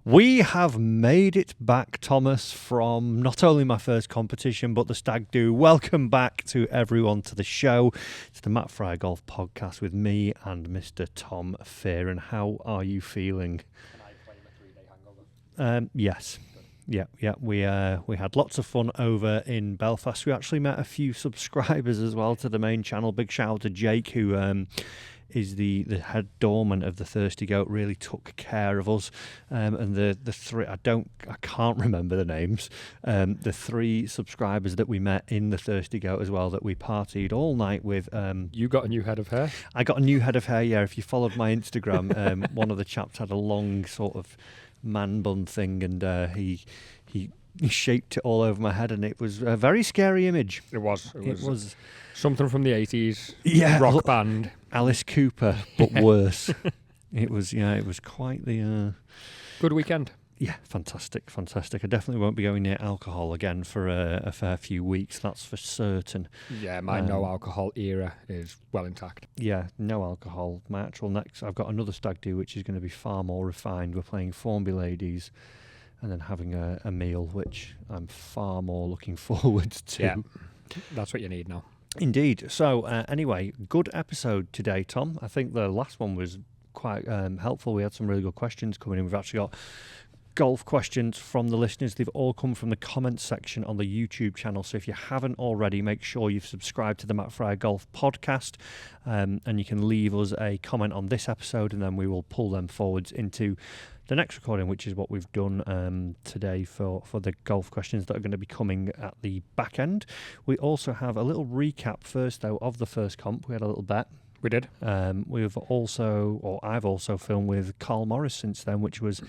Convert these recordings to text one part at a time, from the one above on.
We have made it back, Thomas, from not only my first competition, but the Stag Do. Welcome back to everyone to the show. It's the Matt Fryer Golf Podcast with me and Mr. Tom Fearon. How are you feeling? Can I claim a 3-day hangover? Yes. Yeah. We had lots of fun over in Belfast. We actually met a few subscribers as well to the main channel. Big shout out to Jake, who is the head doorman of the Thirsty Goat. Really took care of us, and the three I can't remember the names. The three subscribers that we met in the Thirsty Goat as well, that we partied all night with. You got a new head of hair? I got a new head of hair. Yeah, if you followed my Instagram, one of the chaps had a long sort of man bun thing, and he shaped it all over my head, and it was a very scary image. It was Something from the 80s. Yeah, rock band. Alice Cooper, but worse. It was quite the good weekend. Yeah, fantastic. I definitely won't be going near alcohol again for a fair few weeks, that's for certain. Yeah, my no alcohol era is well intact. Yeah, no alcohol. My actual next, I've got another stag do which is going to be far more refined. We're playing Formby Ladies and then having a meal, which I'm far more looking forward to. Yeah, that's what you need now. Indeed. So anyway, good episode today, Tom. I think the last one was quite helpful. We had some really good questions coming in. We've actually got golf questions from the listeners. They've all come from the comments section on the YouTube channel. So if you haven't already, make sure you've subscribed to the Matt Fryer Golf Podcast, and you can leave us a comment on this episode, and then we will pull them forwards into the next recording, which is what we've done today for the golf questions that are going to be coming at the back end. We also have a little recap first, though, of the first comp. We had a little bet. We did. I've also filmed with Carl Morris since then, which was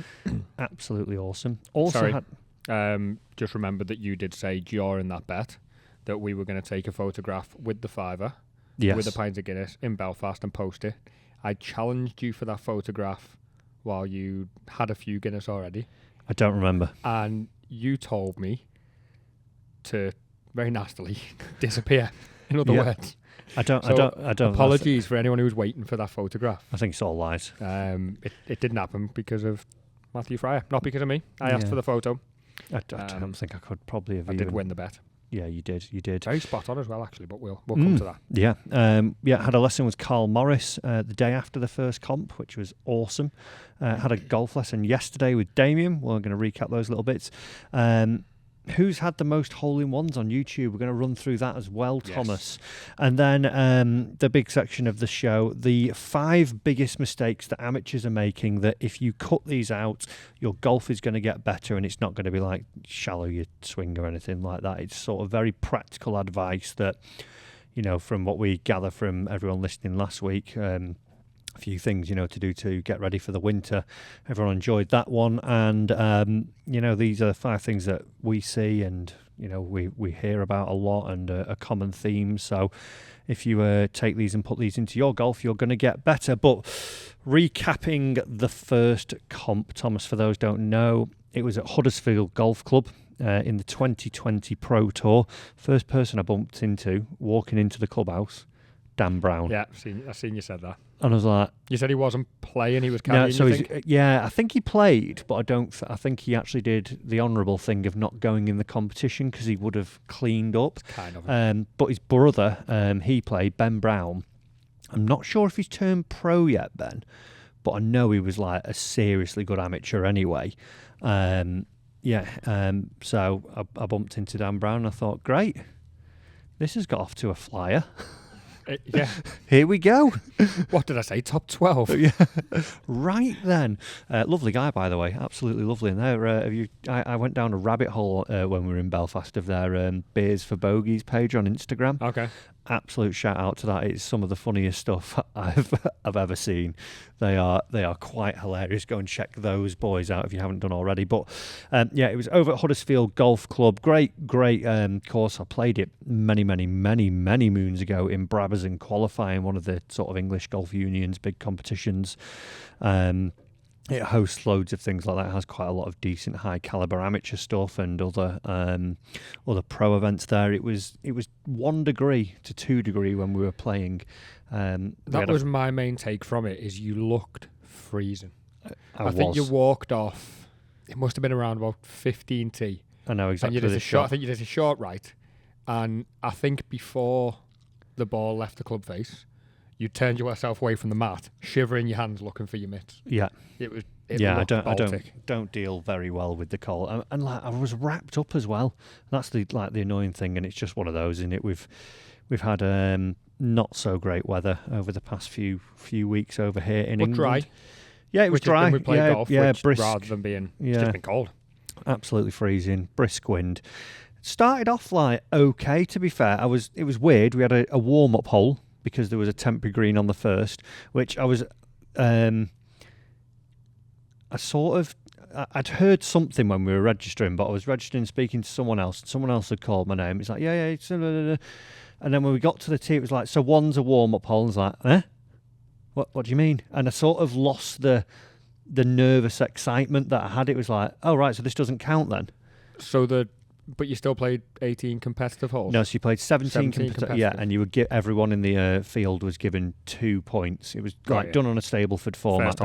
absolutely awesome. Just remembered that you did say during that bet that we were going to take a photograph with the fiver, with a pint of Guinness in Belfast and post it. I challenged you for that photograph while you had a few Guinness already. I don't remember. And you told me to very nastily disappear. In other words. I don't. Apologies for anyone who's waiting for that photograph. I think it's all lies. It didn't happen because of Matthew Fryer, not because of me. I asked for the photo. I don't think I could probably have. I did win the bet. Yeah, you did. Very spot on as well, actually, but we'll come to that. Yeah. Had a lesson with Carl Morris the day after the first comp, which was awesome. Had a golf lesson yesterday with Damien. We're going to recap those little bits. Who's had the most hole-in-ones on YouTube? We're going to run through that as well, Thomas. Yes. And then the big section of the show, the 5 biggest mistakes that amateurs are making, that if you cut these out, your golf is going to get better, and it's not going to be like shallow your swing or anything like that. It's sort of very practical advice that, from what we gather from everyone listening last week, a few things, to do to get ready for the winter. Everyone enjoyed that one. And, these are 5 things that we see and, we hear about a lot and a common theme. So if you take these and put these into your golf, you're going to get better. But recapping the first comp, Thomas, for those who don't know, it was at Huddersfield Golf Club in the 2020 Pro Tour. First person I bumped into walking into the clubhouse, Dan Brown. Yeah, I've seen you said that. And I was like... You said he wasn't playing, he was carrying, I think he played, but I think he actually did the honourable thing of not going in the competition because he would have cleaned up. Kind of. But his brother, he played, Ben Brown. I'm not sure if he's turned pro yet, Ben, but I know he was like a seriously good amateur anyway. So I bumped into Dan Brown and I thought, great, this has got off to a flyer. Yeah. Here we go. What did I say? Top 12. Yeah. Right then. Lovely guy, by the way. Absolutely lovely. And there, I went down a rabbit hole when we were in Belfast of their Beers for Bogies page on Instagram. Okay. Absolute shout out to that. It's some of the funniest stuff I've ever seen. They are quite hilarious. Go and check those boys out if you haven't done already. But it was over at Huddersfield Golf Club. Great course. I played it many moons ago in Brabazon qualifying, one of the sort of English Golf Union's big competitions. It hosts loads of things like that. It has quite a lot of decent high caliber amateur stuff and other pro events there. It was 1 degree to 2 degree when we were playing. That was my main take from it, is you looked freezing. I think you walked off it must have been around about 15T. I know exactly. And you did a shot. I think you did a short right, and I think before the ball left the club face, you turned yourself away from the mat, shivering your hands, looking for your mitts. Yeah, it was. I don't deal very well with the cold, and like I was wrapped up as well. That's the annoying thing, and it's just one of those. Isn't it? We've had not so great weather over the past few weeks over here in England. Dry. Yeah, it was dry. We played golf, brisk, rather than being it's just been cold. Absolutely freezing, brisk wind. Started off like okay, to be fair. It was weird. We had a warm up hole because there was a temporary green on the first, which I was. I'd heard something when we were registering, but I was registering, speaking to someone else. Someone else had called my name. It's like, yeah. And then when we got to the tee, it was like, so one's a warm-up hole. And I was like, What do you mean? And I sort of lost the nervous excitement that I had. It was like, oh, right, so this doesn't count then. But you still played 18 competitive holes? No, so you played 17 competitive. Yeah, and you would get everyone in the field was given 2 points. It was done on a Stableford format.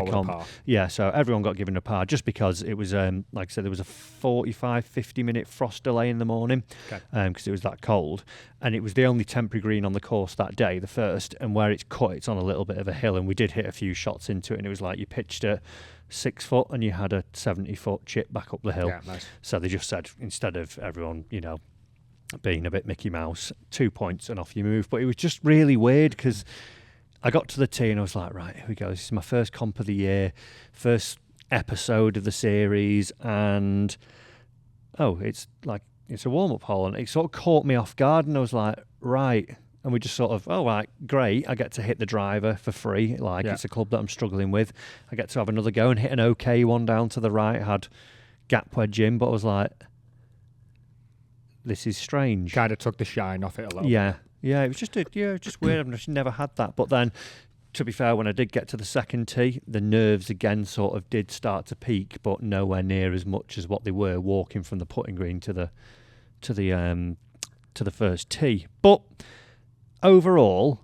Yeah, so everyone got given a par just because it was, like I said, there was a 45-50 minute frost delay in the morning because it was that cold. And it was the only temporary green on the course that day, the first, and where it's cut, it's on a little bit of a hill, and we did hit a few shots into it, and it was like you pitched it 6 foot and you had a 70-foot chip back up the hill. Yeah, nice. So they just said, instead of everyone, being a bit Mickey Mouse, 2 points and off you move. But it was just really weird because I got to the tee and I was like, right, here we go. This is my first comp of the year, first episode of the series, and it's a warm-up hole, and it sort of caught me off guard, and I was like, right. And we just sort of, right, great, I get to hit the driver for free. It's a club that I'm struggling with. I get to have another go and hit an okay one down to the right. Had gap wedge in, but I was like, this is strange. Kind of took the shine off it a little bit. Yeah, it was just just weird. I've just never had that. But then, to be fair, when I did get to the second tee, the nerves again sort of did start to peak, but nowhere near as much as what they were walking from the putting green to the first tee. But overall,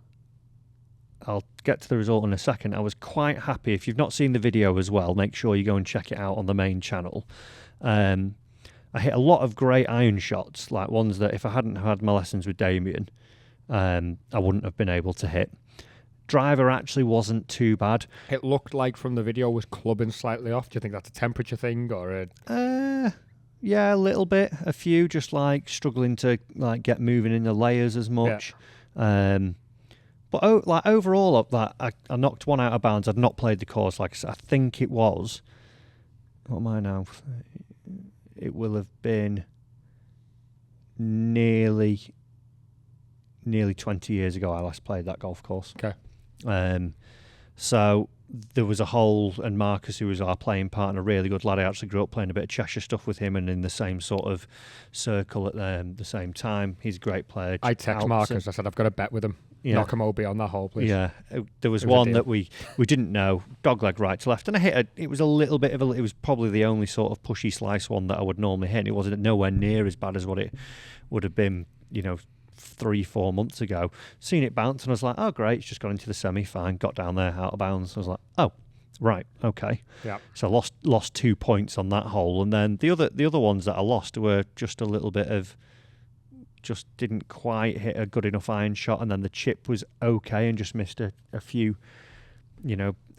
I'll get to the result in a second. I was quite happy. If you've not seen the video as well, make sure you go and check it out on the main channel. I hit a lot of great iron shots, like ones that if I hadn't had my lessons with Damien, I wouldn't have been able to hit. Driver actually wasn't too bad. It looked like from the video was clubbing slightly off. Do you think that's a temperature thing or a... Yeah, a little bit. A few just like struggling to get moving in the layers as much. Yeah. But overall, I knocked one out of bounds. I'd not played the course. Like I said, I think it was. What am I now? It will have been nearly 20 years ago I last played that golf course. Okay. So there was a hole, and Marcus, who was our playing partner, really good lad. I actually grew up playing a bit of Cheshire stuff with him and in the same sort of circle at the same time. He's a great player. I text Marcus. I said, I've got a bet with him. Yeah. Knock him OB on that hole, please. Yeah, there was one that we didn't know, dogleg right to left, and I hit it was a little bit of it was probably the only sort of pushy slice one that I would normally hit. It wasn't nowhere near as bad as what it would have been, 3-4 months ago. Seen it bounce, and I was like, oh great, it's just got into the semi, fine. Got down there out of bounds. I was like, oh right, okay. Yeah. So I lost 2 points on that hole, and then the other ones that I lost were just a little bit of. Just didn't quite hit a good enough iron shot, and then the chip was okay and just missed a few,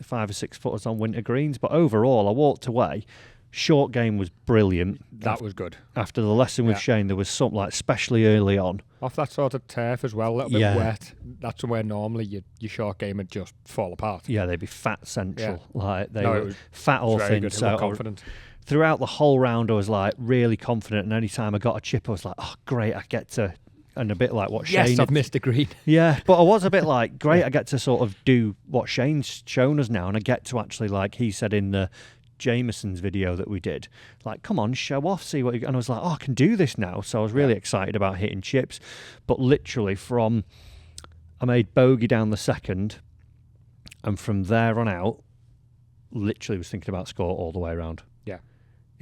5 or 6 footers on winter greens. But overall, I walked away. Short game was brilliant. That was good. After the lesson with Shane, there was something especially early on. Off that sort of turf as well, a little bit wet. That's where normally your short game would just fall apart. Yeah, they'd be fat central. Yeah. They were fat or thin. Good. So confident. Throughout the whole round, I was really confident, and any time I got a chip, I was like, "Oh, great! I get to," and a bit like what Shane. Yes, I've missed a green. Yeah, but I was a bit like, "Great! I get to sort of do what Shane's shown us now, and I get to actually, like he said in the Jameson's video that we did, come on, show off, see what." And I was like, "Oh, I can do this now!" So I was really excited about hitting chips, but literally I made bogey down the second, and from there on out, literally was thinking about score all the way around.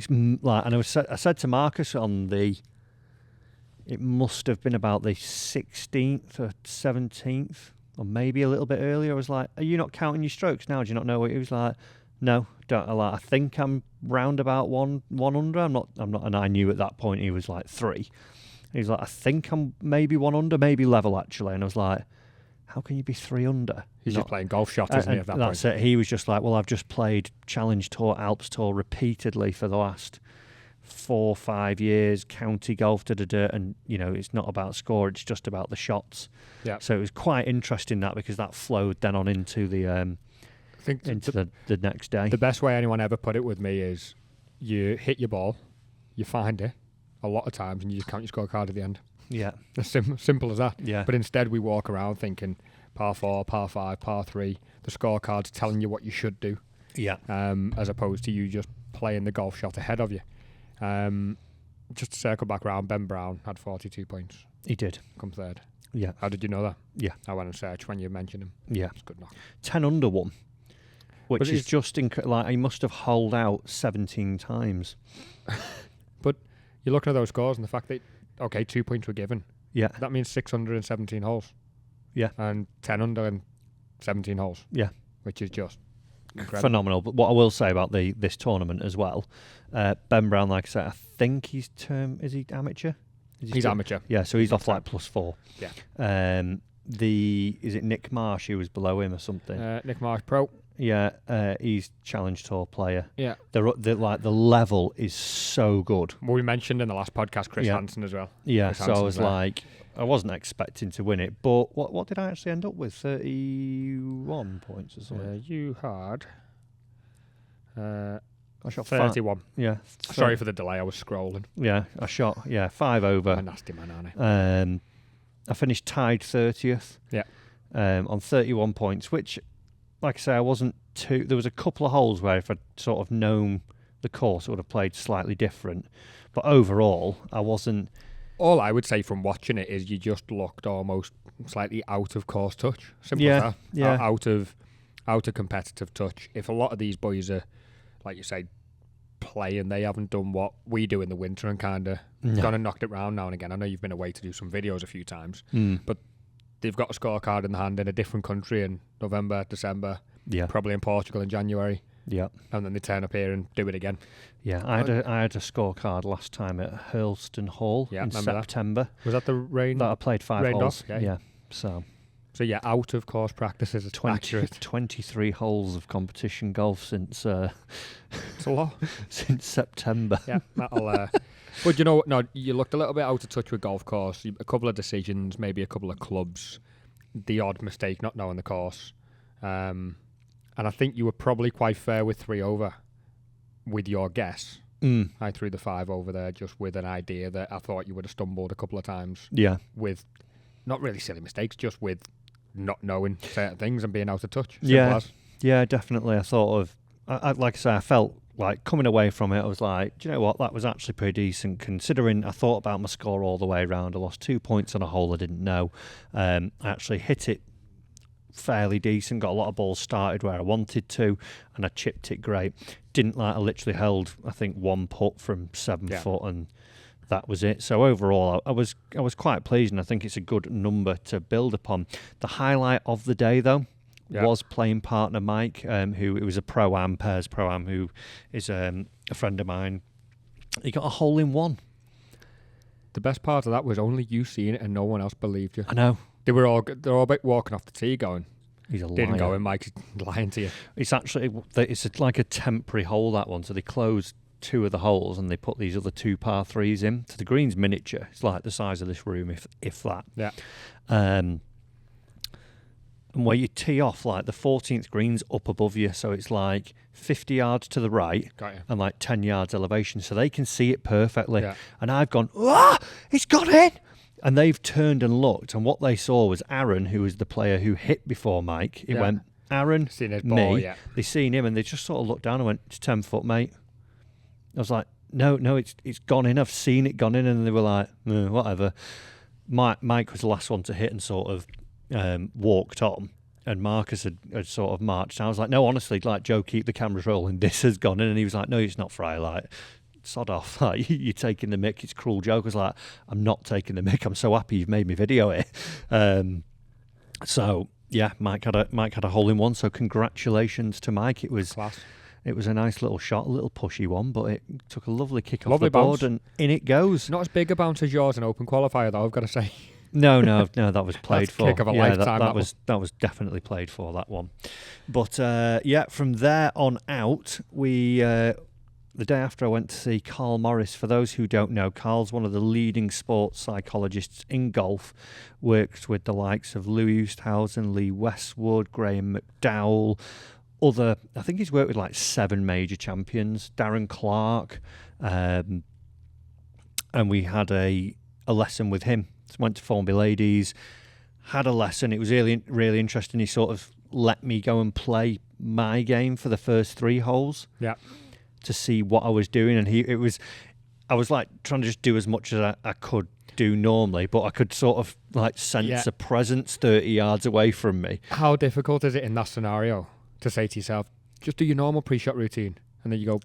And I said to Marcus it must have been about the 16th or 17th, or maybe a little bit earlier. I was like, "Are you not counting your strokes now? Do you not know what?" He was like, No, don't. I think I'm round about one under. I'm not. And I knew at that point he was like 3. He's like, I think I'm maybe 1 under, maybe level actually. And I was like, how can you be 3 under? He's just playing golf shot, isn't he, at that point? That's it. He was just like, well, I've just played Challenge Tour, Alps Tour repeatedly for the last 4 or 5 years, county golf, and it's not about score, it's just about the shots. Yeah. So it was quite interesting because that flowed then on into the the next day. The best way anyone ever put it with me is you hit your ball, you find it a lot of times, and you just count your scorecard at the end. Yeah. As simple as that. Yeah. But instead we walk around thinking par 4, par 5, par 3, the scorecard's telling you what you should do. Yeah. As opposed to you just playing the golf shot ahead of you. Just to circle back around, Ben Brown had 42 points. He did. Come third. Yeah. How did you know that? Yeah. I went and searched when you mentioned him. Yeah. It's good knock. 10 under one, which is just like he must have holed out 17 times. But you're looking at those scores and the fact that 2 points were given. Yeah. That means 617 holes. Yeah. And 10 under and 17 holes. Yeah. Which is just incredible. Phenomenal. But what I will say about this tournament as well, Ben Brown, like I said, I think he's is he amateur? He's amateur. Yeah, so he's off like +4. Yeah. Is it Nick Marsh who was below him or something? Nick Marsh Pro. Yeah, he's Challenge Tour player. Yeah. The level is so good. Well, we mentioned in the last podcast Chris Hansen as well. Yeah, Chris so Hansen's I was like, I wasn't expecting to win it, but what did I actually end up with? 31 points or something? You had... I shot 31. Yeah. Sorry for the delay, I was scrolling. Yeah, I shot 5 over. I'm a nasty man, aren't I finished tied 30th. Yeah. On 31 points, which, like I say, I wasn't too... There was a couple of holes where if I'd sort of known the course, I would have played slightly different. But overall, I wasn't... All I would say from watching it is you just looked almost slightly out of course touch. Simple as that. Yeah. Out of competitive touch. If a lot of these boys are, like you say, playing, they haven't done what we do in the winter and kind of gone and knocked it round now and again. I know you've been away to do some videos a few times, but they've got a scorecard in the hand in a different country in November, December, probably in Portugal in January. Yeah. And then they turn up here and do it again. Yeah, I had a scorecard last time at Hurlston Hall in September. Was that the rain? That I played 5 holes. Off? Yeah. So yeah, out of course practices is 23 holes of competition golf since it's a lot. Since September. Yeah, that'll but you know what, no, you looked a little bit out of touch with golf course. A couple of decisions, maybe a couple of clubs, the odd mistake not knowing the course. And I think you were probably quite fair with 3 over with your guess. I threw the 5 over there just with an idea that I thought you would have stumbled a couple of times. Yeah. With not really silly mistakes, just with not knowing certain things and being out of touch. Yeah, definitely. I thought of, like I say, I felt like coming away from it, I was like, do you know what? That was actually pretty decent considering I thought about my score all the way around. I lost 2 points on a hole I didn't know. I actually hit it fairly decent, got a lot of balls started where I wanted to, and I chipped it great. I literally held, I think, 1 putt from 7 foot, and that was it. So overall, I was quite pleased, and I think it's a good number to build upon. The highlight of the day, though, was playing partner Mike, who it was a Pro-Am, Pairs Pro-Am, who is a friend of mine. He got a hole in one. The best part of that was only you seeing it and no one else believed you. I know. They're all about walking off the tee going, he's a liar. Didn't go in, Mike's lying to you. It's actually, like a temporary hole, that one. So they closed 2 of the holes and they put these other 2 par 3s in. So the green's miniature. It's like the size of this room, if that. Yeah. And where you tee off, like the 14th green's up above you. So it's like 50 yards to the right and like 10 yards elevation. So they can see it perfectly. Yeah. And I've gone, it's got in! And they've turned and looked, and what they saw was Aaron, who was the player who hit before Mike. It went, Aaron, seen his ball, me. They seen him, and they just sort of looked down and went, it's 10 foot, mate. I was like, no, it's gone in. I've seen it gone in. And they were like, whatever. Mike was the last one to hit and sort of walked on, and Marcus had sort of marched. And I was like, no, honestly, like, Joe, keep the cameras rolling. This has gone in. And he was like, no, it's not Fry. Like, sod off, like, you're taking the mick. It's cruel joke. I was like, I'm not taking the mick. I'm so happy you've made me video it. So yeah, Mike had a hole in one. So congratulations to Mike. It was class. It was a nice little shot, a little pushy one, but it took a lovely kick off Lovely the board bounce. and in it goes. Not as big a bounce as yours in Open Qualifier, though, I've got to say. No, that was played That's for. kick of a lifetime, that was definitely played for, that one. But from there on out, the day after I went to see Carl Morris. For those who don't know, Carl's one of the leading sports psychologists in golf, works with the likes of Louis Oosthuizen, Lee Westwood, Graham McDowell, I think he's worked with like 7 major champions, Darren Clarke, and we had a lesson with him. So went to Formby Ladies, had a lesson. It was really, really interesting. He sort of let me go and play my game for the first 3 holes. Yeah. To see what I was doing, and I was like trying to just do as much as I could do normally, but I could sort of like sense a presence 30 yards away from me. How difficult is it in that scenario to say to yourself, just do your normal pre-shot routine, and then you go,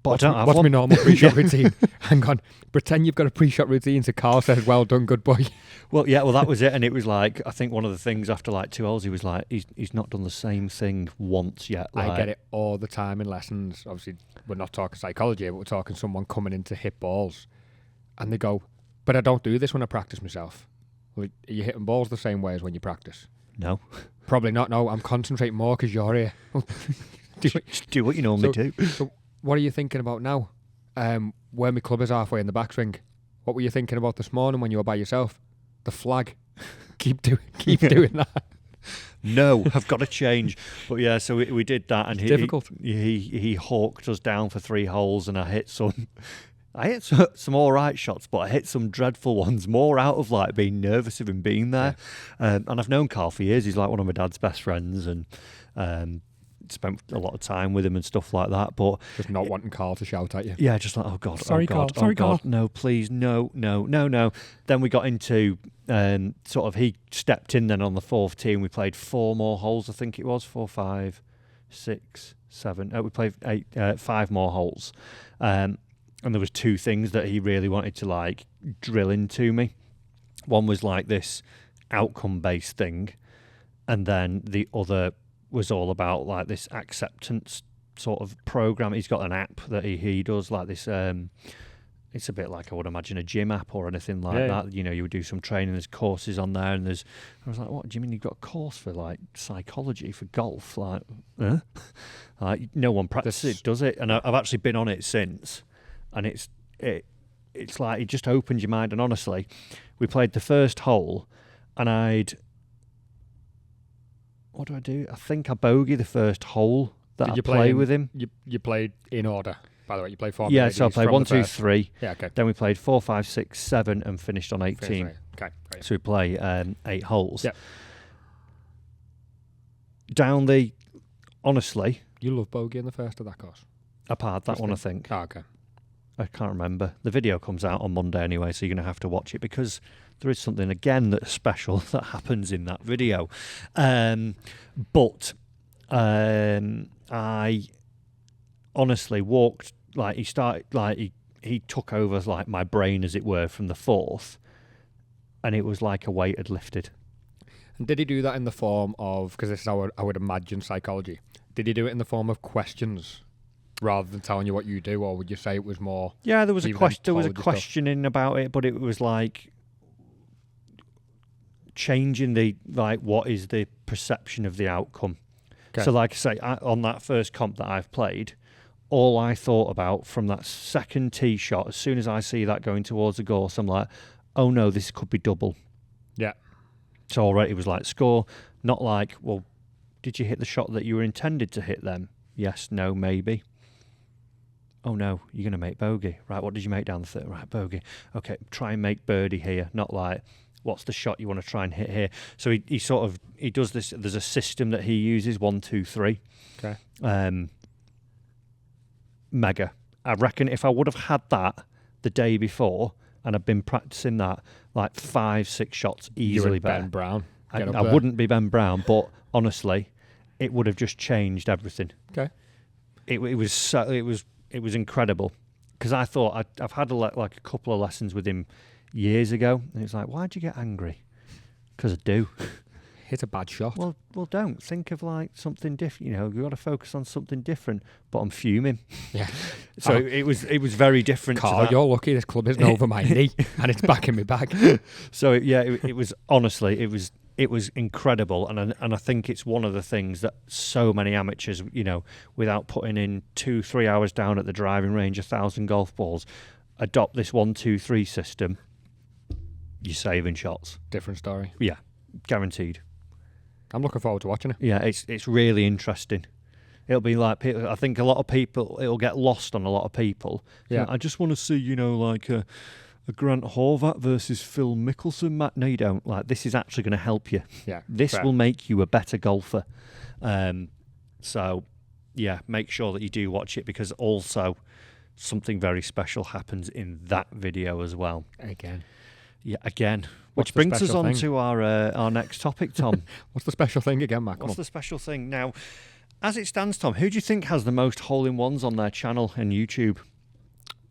what's my normal pre-shot routine? Hang on, pretend you've got a pre-shot routine, so Carl says, well done, good boy. Well, that was it, and it was like, I think one of the things after like 2 holes, he was like, he's not done the same thing once yet. Like, I get it all the time in lessons. Obviously, we're not talking psychology, but we're talking someone coming in to hit balls, and they go, but I don't do this when I practice myself. Well, are you hitting balls the same way as when you practice? No. Probably not, no. I'm concentrating more because you're here. Just do what you normally do. So what are you thinking about now? Where my club is halfway in the backswing. What were you thinking about this morning when you were by yourself? The flag. keep doing that. No, I've got to change. But yeah, so we did that, and difficult. He hawked us down for 3 holes, and I hit some all right shots, but I hit some dreadful ones, more out of like being nervous of him being there. Yeah. And I've known Carl for years. He's like one of my dad's best friends, and spent a lot of time with him and stuff like that. But just not wanting Carl to shout at you. Yeah, just like, oh God, sorry, oh God, Carl, sorry, God, Carl. no, please, no. Then we got into sort of, he stepped in then on the 4th tee, and we played 4 more holes. I think it was 4, 5, 6, 7. We played 5 more holes, and there was 2 things that he really wanted to like drill into me. One was like this outcome-based thing, and then the other was all about like this acceptance sort of program. He's got an app that he does like this. It's a bit like, I would imagine, a gym app or anything like that. You know, you would do some training. There's courses on there, and I was like, what do you mean you've got a course for like psychology for golf? Like, like no one practices it, does it? And I've actually been on it since, and it's like it just opens your mind. And honestly, we played the first hole, and what do I do? I think I bogey the first hole that I play with him. You played in order, by the way. You played 4. Yeah, so I played 1, 2, 3. Yeah, okay. Then we played 4, 5, 6, 7, and finished on 18. Okay, great. So we play 8 holes. Yeah. Honestly, you love bogey in the first of that course. I parred that one, I think. Oh, okay. I can't remember. The video comes out on Monday anyway, so you're going to have to watch it, because there is something, again, that's special that happens in that video. But I honestly walked, like, he started, like, he took over, like, my brain, as it were, from the 4th, and it was like a weight had lifted. And did he do that in the form of, because this is how I would imagine psychology, did he do it in the form of questions rather than telling you what you do, or would you say it was more? Yeah, there was a questioning about it, but it was like changing the, like, what is the perception of the outcome. Okay. So like I say, on that first comp that I've played, all I thought about from that second tee shot, as soon as I see that going towards the gorse, I'm like, oh no, this could be double. Yeah. So already it was like score, not like, well, did you hit the shot that you were intended to hit then? Yes, no, maybe. Oh no, you're going to make bogey. Right, what did you make down the third? Right, bogey. Okay, try and make birdie here, not like, what's the shot you want to try and hit here? So he does this. There's a system that he uses, 1, 2, 3. Okay. Mega. I reckon if I would have had that the day before and I'd been practicing that, like 5, 6 shots easily better. Ben Brown. I wouldn't be Ben Brown, but honestly, it would have just changed everything. Okay. It was incredible, because I thought I've had a couple of lessons with him years ago, and it's like, why'd you get angry? Because I do. hit a bad shot. Well, don't think of like something different. You've got to focus on something different. But I'm fuming. Yeah. So it was very different. Carl, you're lucky this club isn't over my knee and it's back in my bag. So it was honestly, it was incredible, and I think it's one of the things that so many amateurs, without putting in 2-3 hours down at the driving range, 1,000 golf balls, adopt this 1-2-3 system. You're saving shots. Different story. Yeah, guaranteed. I'm looking forward to watching it. Yeah, it's really interesting. It'll be like, I think a lot of people, it'll get lost on a lot of people. Yeah. I just want to see, like a Grant Horvat versus Phil Mickelson match. No, you don't. Like, this is actually going to help you. Yeah. This fair. will make you a better golfer. So, yeah, make sure that you do watch it, because also something very special happens in that video as well. Again. Yeah, again. What's Which brings the us special on thing? to our next topic, Tom. What's the special thing again, Matt? What's the special thing? Now, as it stands, Tom, who do you think has the most hole-in-ones on their channel and YouTube?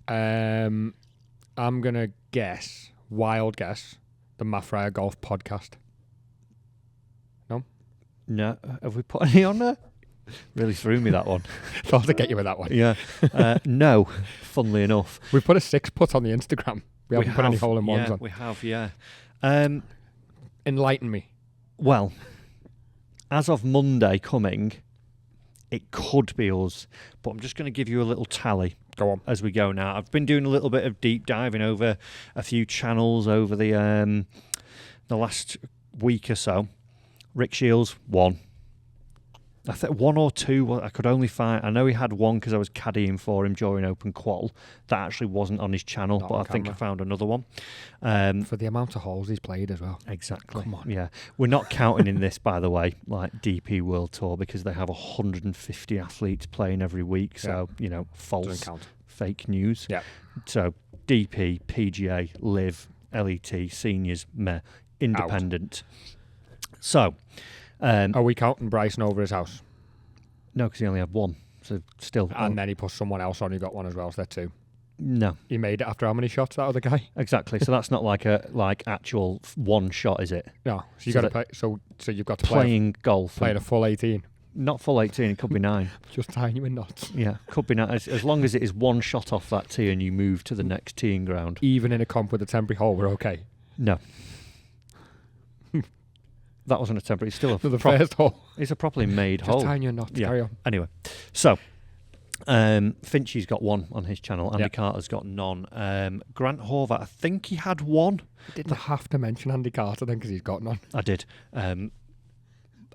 I'm going to guess, wild guess, the Matt Fryer Golf Podcast. No. Have we put any on there? Really threw me, that one. Thought to get you with that one. Yeah. No, funnily enough. We've put a 6-putt on the Instagram. We haven't put any hole-in-ones on. We have, yeah. Enlighten me. Well, as of Monday coming, it could be us, but I'm just going to give you a little tally. Go on. As we go now. I've been doing a little bit of deep diving over a few channels over the last week or so. Rick Shields, 1. I think 1 or 2 I could only find. I know he had 1 because I was caddying for him during Open Qual. That actually wasn't on his channel, Not but on I think I camera. found another one. For the amount of holes he's played as well. Exactly. Come on. Yeah. We're not counting in this, by the way, like DP World Tour, because they have 150 athletes playing every week. So, false, Doesn't count. fake news. Yeah. So DP, PGA, Live, LET, Seniors, Meh, Independent. So... Are we counting Bryson over his house? No, because he only had 1. So still... And then he put someone else on who got 1 as well, so that's 2. No. He made it after how many shots, that other guy? Exactly. So that's not like actual 1 shot, is it? No. So you So got to play. So you've got to play Playing golf. a full 18. Not full 18, it could be 9. Just tying you in knots. Yeah, could be 9. As long as it is 1 shot off that tee and you move to the next teeing ground. Even in a comp with a temporary hole, we're okay. No. That wasn't a temporary. It's still For the first hole. It's a properly made Just hole. tying you in knots. Yeah. Carry on. Anyway, so Finchy's got 1 on his channel. Andy Yep. Carter's got none. Grant Horvat, I think he had 1. Didn't have to mention Andy Carter then because he's got none. I did.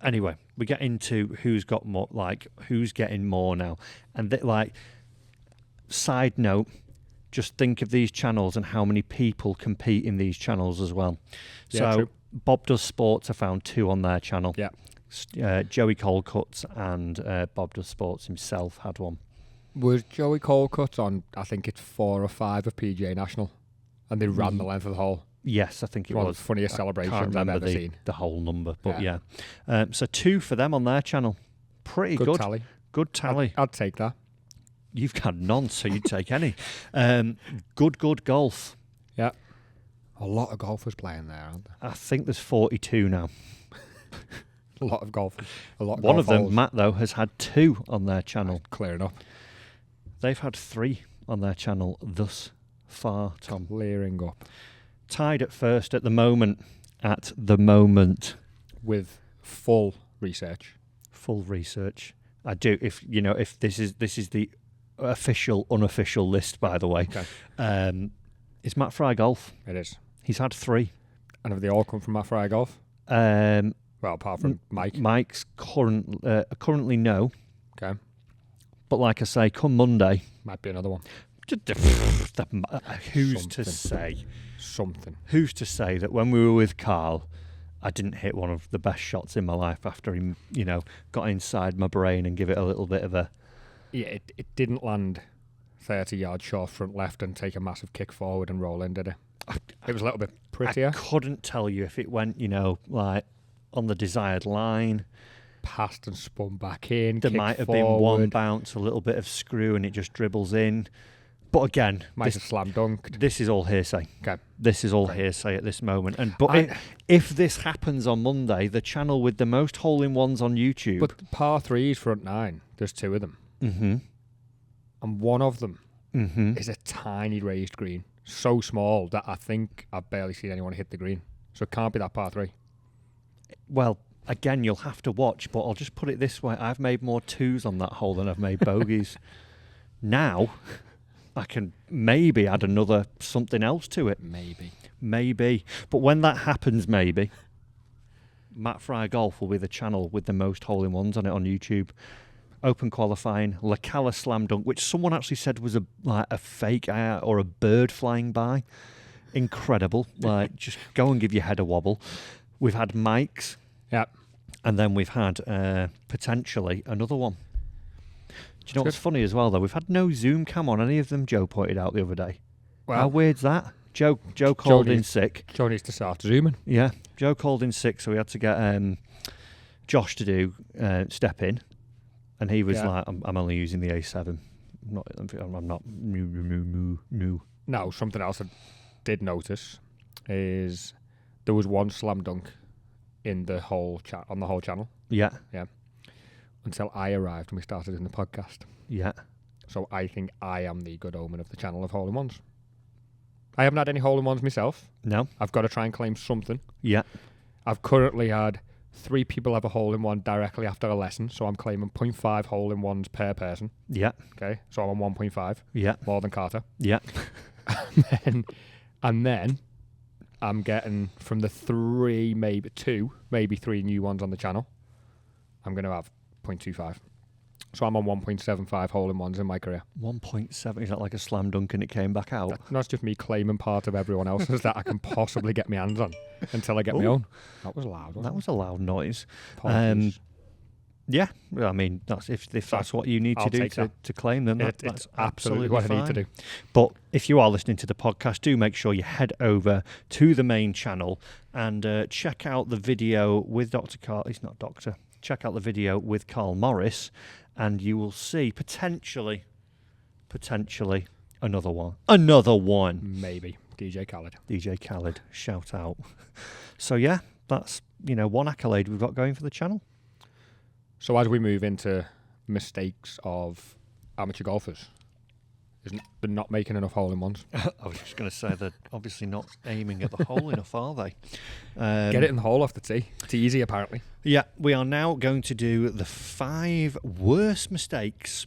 Anyway, we get into who's got more, like who's getting more now, and side note, just think of these channels and how many people compete in these channels as well. Yeah, So true. Bob Does Sports, I found 2 on their channel. Yeah. Joey Colcutt and Bob Does Sports himself had 1. Was Joey Colcutt on, I think it's 4 or 5 of PGA National, and they ran the length of the hole. Yes, I think it One was. of the funniest I celebrations can't I've remember ever seen. the whole number, but Yeah. yeah. So 2 for them on their channel. Pretty good. tally. Good tally. I'd take that. You've got none, so you'd take any. Good golf. Yeah. A lot of golfers playing there, aren't there? I think there's 42 now. A lot of golfers. A lot of One golf of them, holes. Matt, though, has had 2 on their channel. Clearing up. They've had 3 on their channel thus far, Tom. Clearing up. Tied at first at the moment. With full research. Full research. I do. If this is the official, unofficial list, by the way. Okay. It's Matt Fry Golf. It is. He's had 3. And have they all come from Matt Fryer Golf? Well, apart from Mike. Mike's currently no. Okay. But like I say, come Monday, Might be another one. who's to say? Something. Who's to say that when we were with Carl, I didn't hit one of the best shots in my life after he, got inside my brain and give it a little bit of a... Yeah, it didn't land 30 yards short front left and take a massive kick forward and roll in, did it? It was a little bit prettier. I couldn't tell you if it went, like on the desired line. Passed and spun back in. There kicked might have forward. been one bounce, a little bit of screw, and it just dribbles in. But again, might have slam dunked. This is all hearsay. Okay. This is all hearsay at this moment. If this happens on Monday, the channel with the most hole-in-ones on YouTube... But par 3's front 9, there's 2 of them. Mm-hmm. And one of them is a tiny raised green. So small that I think I've barely seen anyone hit the green. So it can't be that par 3. Well, again, you'll have to watch, but I'll just put it this way. I've made more 2s on that hole than I've made bogeys. Now... I can maybe add another something else to it. Maybe. But when that happens, maybe, Matt Fryer Golf will be the channel with the most hole-in-ones on it on YouTube. Open qualifying, Lacala slam dunk, which someone actually said was a fake or a bird flying by. Incredible. Like, just go and give your head a wobble. We've had Mike's. Yep. And then we've had potentially another one. Do you know what's funny as well, though? We've had no Zoom cam on any of them, Joe pointed out the other day. Well, how weird's that? Joe called in sick. Joe needs to start zooming. Yeah, Joe called in sick, so we had to get Josh to do step in. And he was like, I'm only using the A7. I'm not new. No, something else I did notice is there was one slam dunk in the whole on the whole channel. Yeah. Yeah. Until I arrived and we started in the podcast. Yeah. So I think I am the good omen of the channel of hole-in-ones. I haven't had any hole-in-ones myself. No. I've got to try and claim something. Yeah. I've currently had 3 people have a hole-in-one directly after a lesson, so I'm claiming 0.5 hole-in-ones per person. Yeah. Okay, so I'm on 1.5. Yeah. More than Carter. Yeah. and then I'm getting from the 3, maybe 3 new ones on the channel. I'm going to have 0.25. So I'm on 1.75 hole-in-ones in my career. 1.7? Is that like a slam dunk and it came back out? That's just me claiming part of everyone else's that I can possibly get my hands on until I get my own. That was loud, wasn't it? That was a loud noise. Yeah, I mean, that's if that's what you need to do to claim them, that's absolutely what fine. I need to do. But if you are listening to the podcast, do make sure you head over to the main channel and check out the video with Dr. Carl. He's not Doctor. Check out the video with Carl Morris, and you will see potentially another one. Maybe DJ Khaled, shout out. So yeah, that's one accolade we've got going for the channel. So as we move into mistakes of amateur golfers, they're not making enough hole-in-ones. I was just going to say they're obviously not aiming at the hole enough, are they? Get it in the hole off the tee. It's easy, apparently. Yeah, we are now going to do the 5 worst mistakes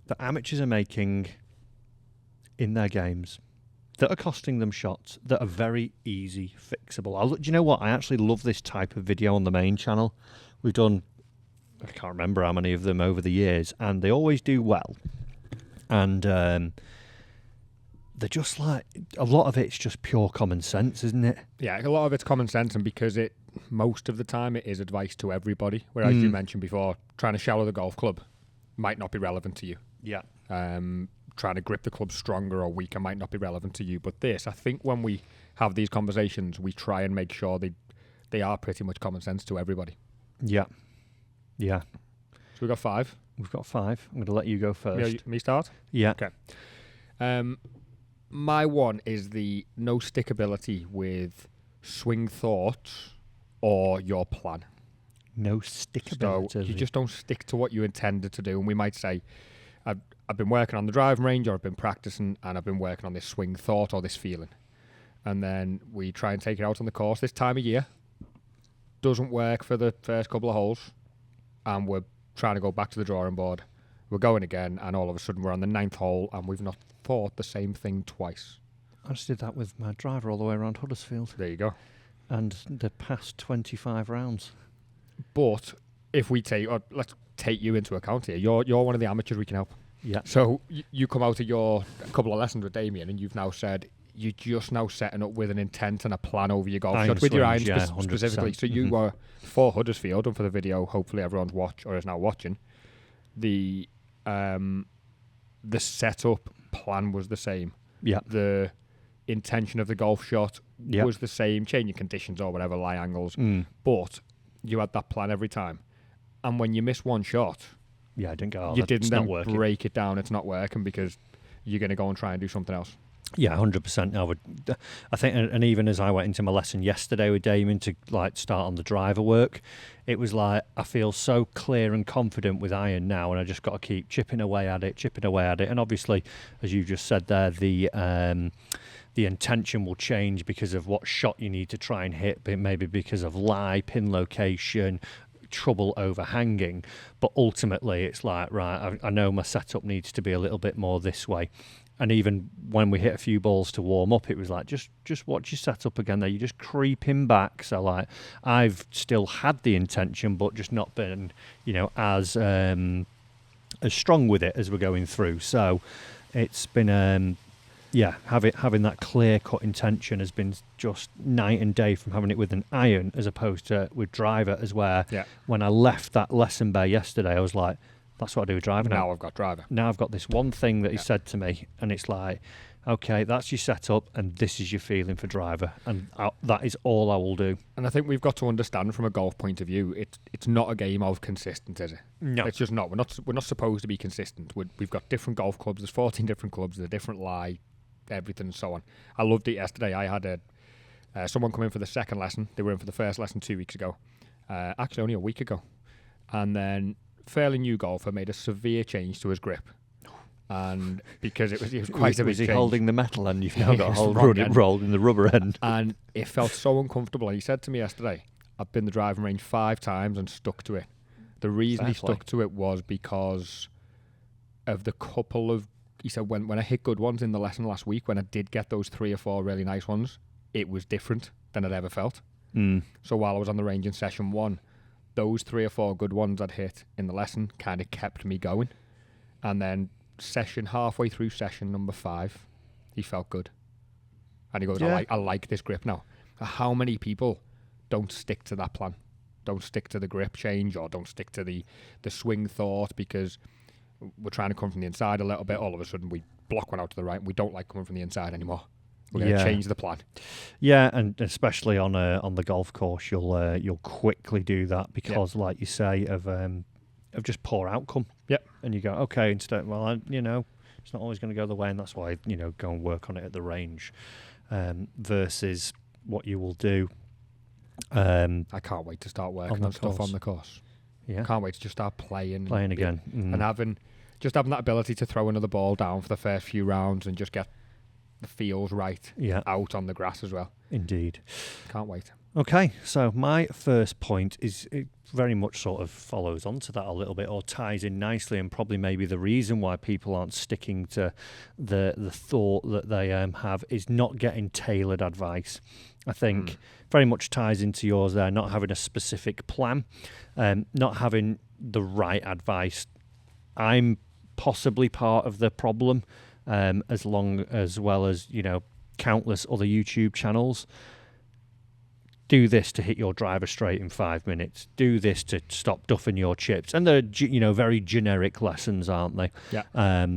that amateurs are making in their games that are costing them shots that are very easy fixable. Do you know what? I actually love this type of video on the main channel. We've done, I can't remember how many of them over the years, and they always do well. And they're just like, a lot of it's just pure common sense, isn't it? Yeah, a lot of it's common sense, and because most of the time it is advice to everybody. Whereas you mentioned before, trying to shallow the golf club might not be relevant to you. Yeah. Trying to grip the club stronger or weaker might not be relevant to you. But this, I think when we have these conversations, we try and make sure they are pretty much common sense to everybody. Yeah. Yeah. So we've got 5. We've got 5. I'm going to let you go first. Me start? Yeah. Okay. My one is the no stickability with swing thoughts or your plan. No stickability. So you just don't stick to what you intended to do. And we might say, I've been working on the driving range, or I've been practicing, and I've been working on this swing thought or this feeling. And then we try and take it out on the course this time of year. Doesn't work for the first couple of holes. And we're trying to go back to the drawing board. We're going again, and all of a sudden we're on the 9th hole, and we've not thought the same thing twice. I just did that with my driver all the way around Huddersfield. There you go. And the past 25 rounds. But if we let's take you into account here. You're one of the amateurs we can help. Yeah. So you come out of your couple of lessons with Damien, and you've now said you're just now setting up with an intent and a plan over your golf shot with your irons specifically. So you were for Huddersfield, and for the video, hopefully everyone's watched or is now watching. The setup plan was the same. Yeah. The intention of the golf shot was the same, changing conditions or whatever, lie angles. But you had that plan every time. And when you miss one shot, I didn't go. You didn't then break it down. It's not working because you're going to go and try and do something else. Yeah, 100%. I think, and even as I went into my lesson yesterday with Damien to like start on the driver work, it was like I feel so clear and confident with iron now, and I just got to keep chipping away at it. And obviously, as you just said there, the intention will change because of what shot you need to try and hit, but maybe because of lie, pin location, trouble overhanging. But ultimately, it's like, right, I know my setup needs to be a little bit more this way. And even when we hit a few balls to warm up, it was like, just watch your setup again there. You're just creeping back. So, like, I've still had the intention, but just not been, as strong with it as we're going through. So it's been, having that clear-cut intention has been just night and day from having it with an iron as opposed to with driver, as where when I left that lesson bay yesterday, I was like, that's what I do with driver now. Now I've got driver. Now I've got this one thing that he said to me, and it's like, okay, that's your setup, and this is your feeling for driver, and that is all I will do. And I think we've got to understand from a golf point of view, it's not a game of consistent, is it? No, it's just not. We're not supposed to be consistent. We've got different golf clubs. There's 14 different clubs. There's a different lie, everything and so on. I loved it yesterday. I had someone come in for the second lesson. They were in for the first lesson 2 weeks ago, actually only a week ago, and then fairly new golfer made a severe change to his grip, and because it was quite a big was he change. Holding the metal end? You've now got a whole rolled in the rubber end, and it felt so uncomfortable. And he said to me yesterday, "I've been the driving range 5 times and stuck to it." The reason he stuck to it was because of the couple of. He said when I hit good ones in the lesson last week, when I did get those 3 or 4 really nice ones, it was different than I'd ever felt. So while I was on the range in session 1. Those 3 or 4 good ones I'd hit in the lesson kind of kept me going. And then halfway through session number 5, he felt good. And he goes, I like this grip now. How many people don't stick to that plan? Don't stick to the grip change, or don't stick to the swing thought because we're trying to come from the inside a little bit. All of a sudden we block one out to the right and we don't like coming from the inside anymore. We're going to change the plan. Yeah, and especially on the golf course, you'll quickly do that because, like you say, of just poor outcome. Yep. And you go, okay, instead, it's not always going to go the way, and that's why go and work on it at the range, versus what you will do. I can't wait to start working on stuff on the course. Yeah. Can't wait to just start playing again, and having that ability to throw another ball down for the first few rounds and just get the feels right out on the grass as well. Indeed. Can't wait. Okay, so my first point it very much sort of follows onto that a little bit, or ties in nicely, and probably maybe the reason why people aren't sticking to the thought that they have is not getting tailored advice. I think very much ties into yours there, not having a specific plan, not having the right advice. I'm possibly part of the problem. As well as countless other YouTube channels. Do this to hit your driver straight in 5 minutes. Do this to stop duffing your chips, and they're very generic lessons, aren't they? Yeah.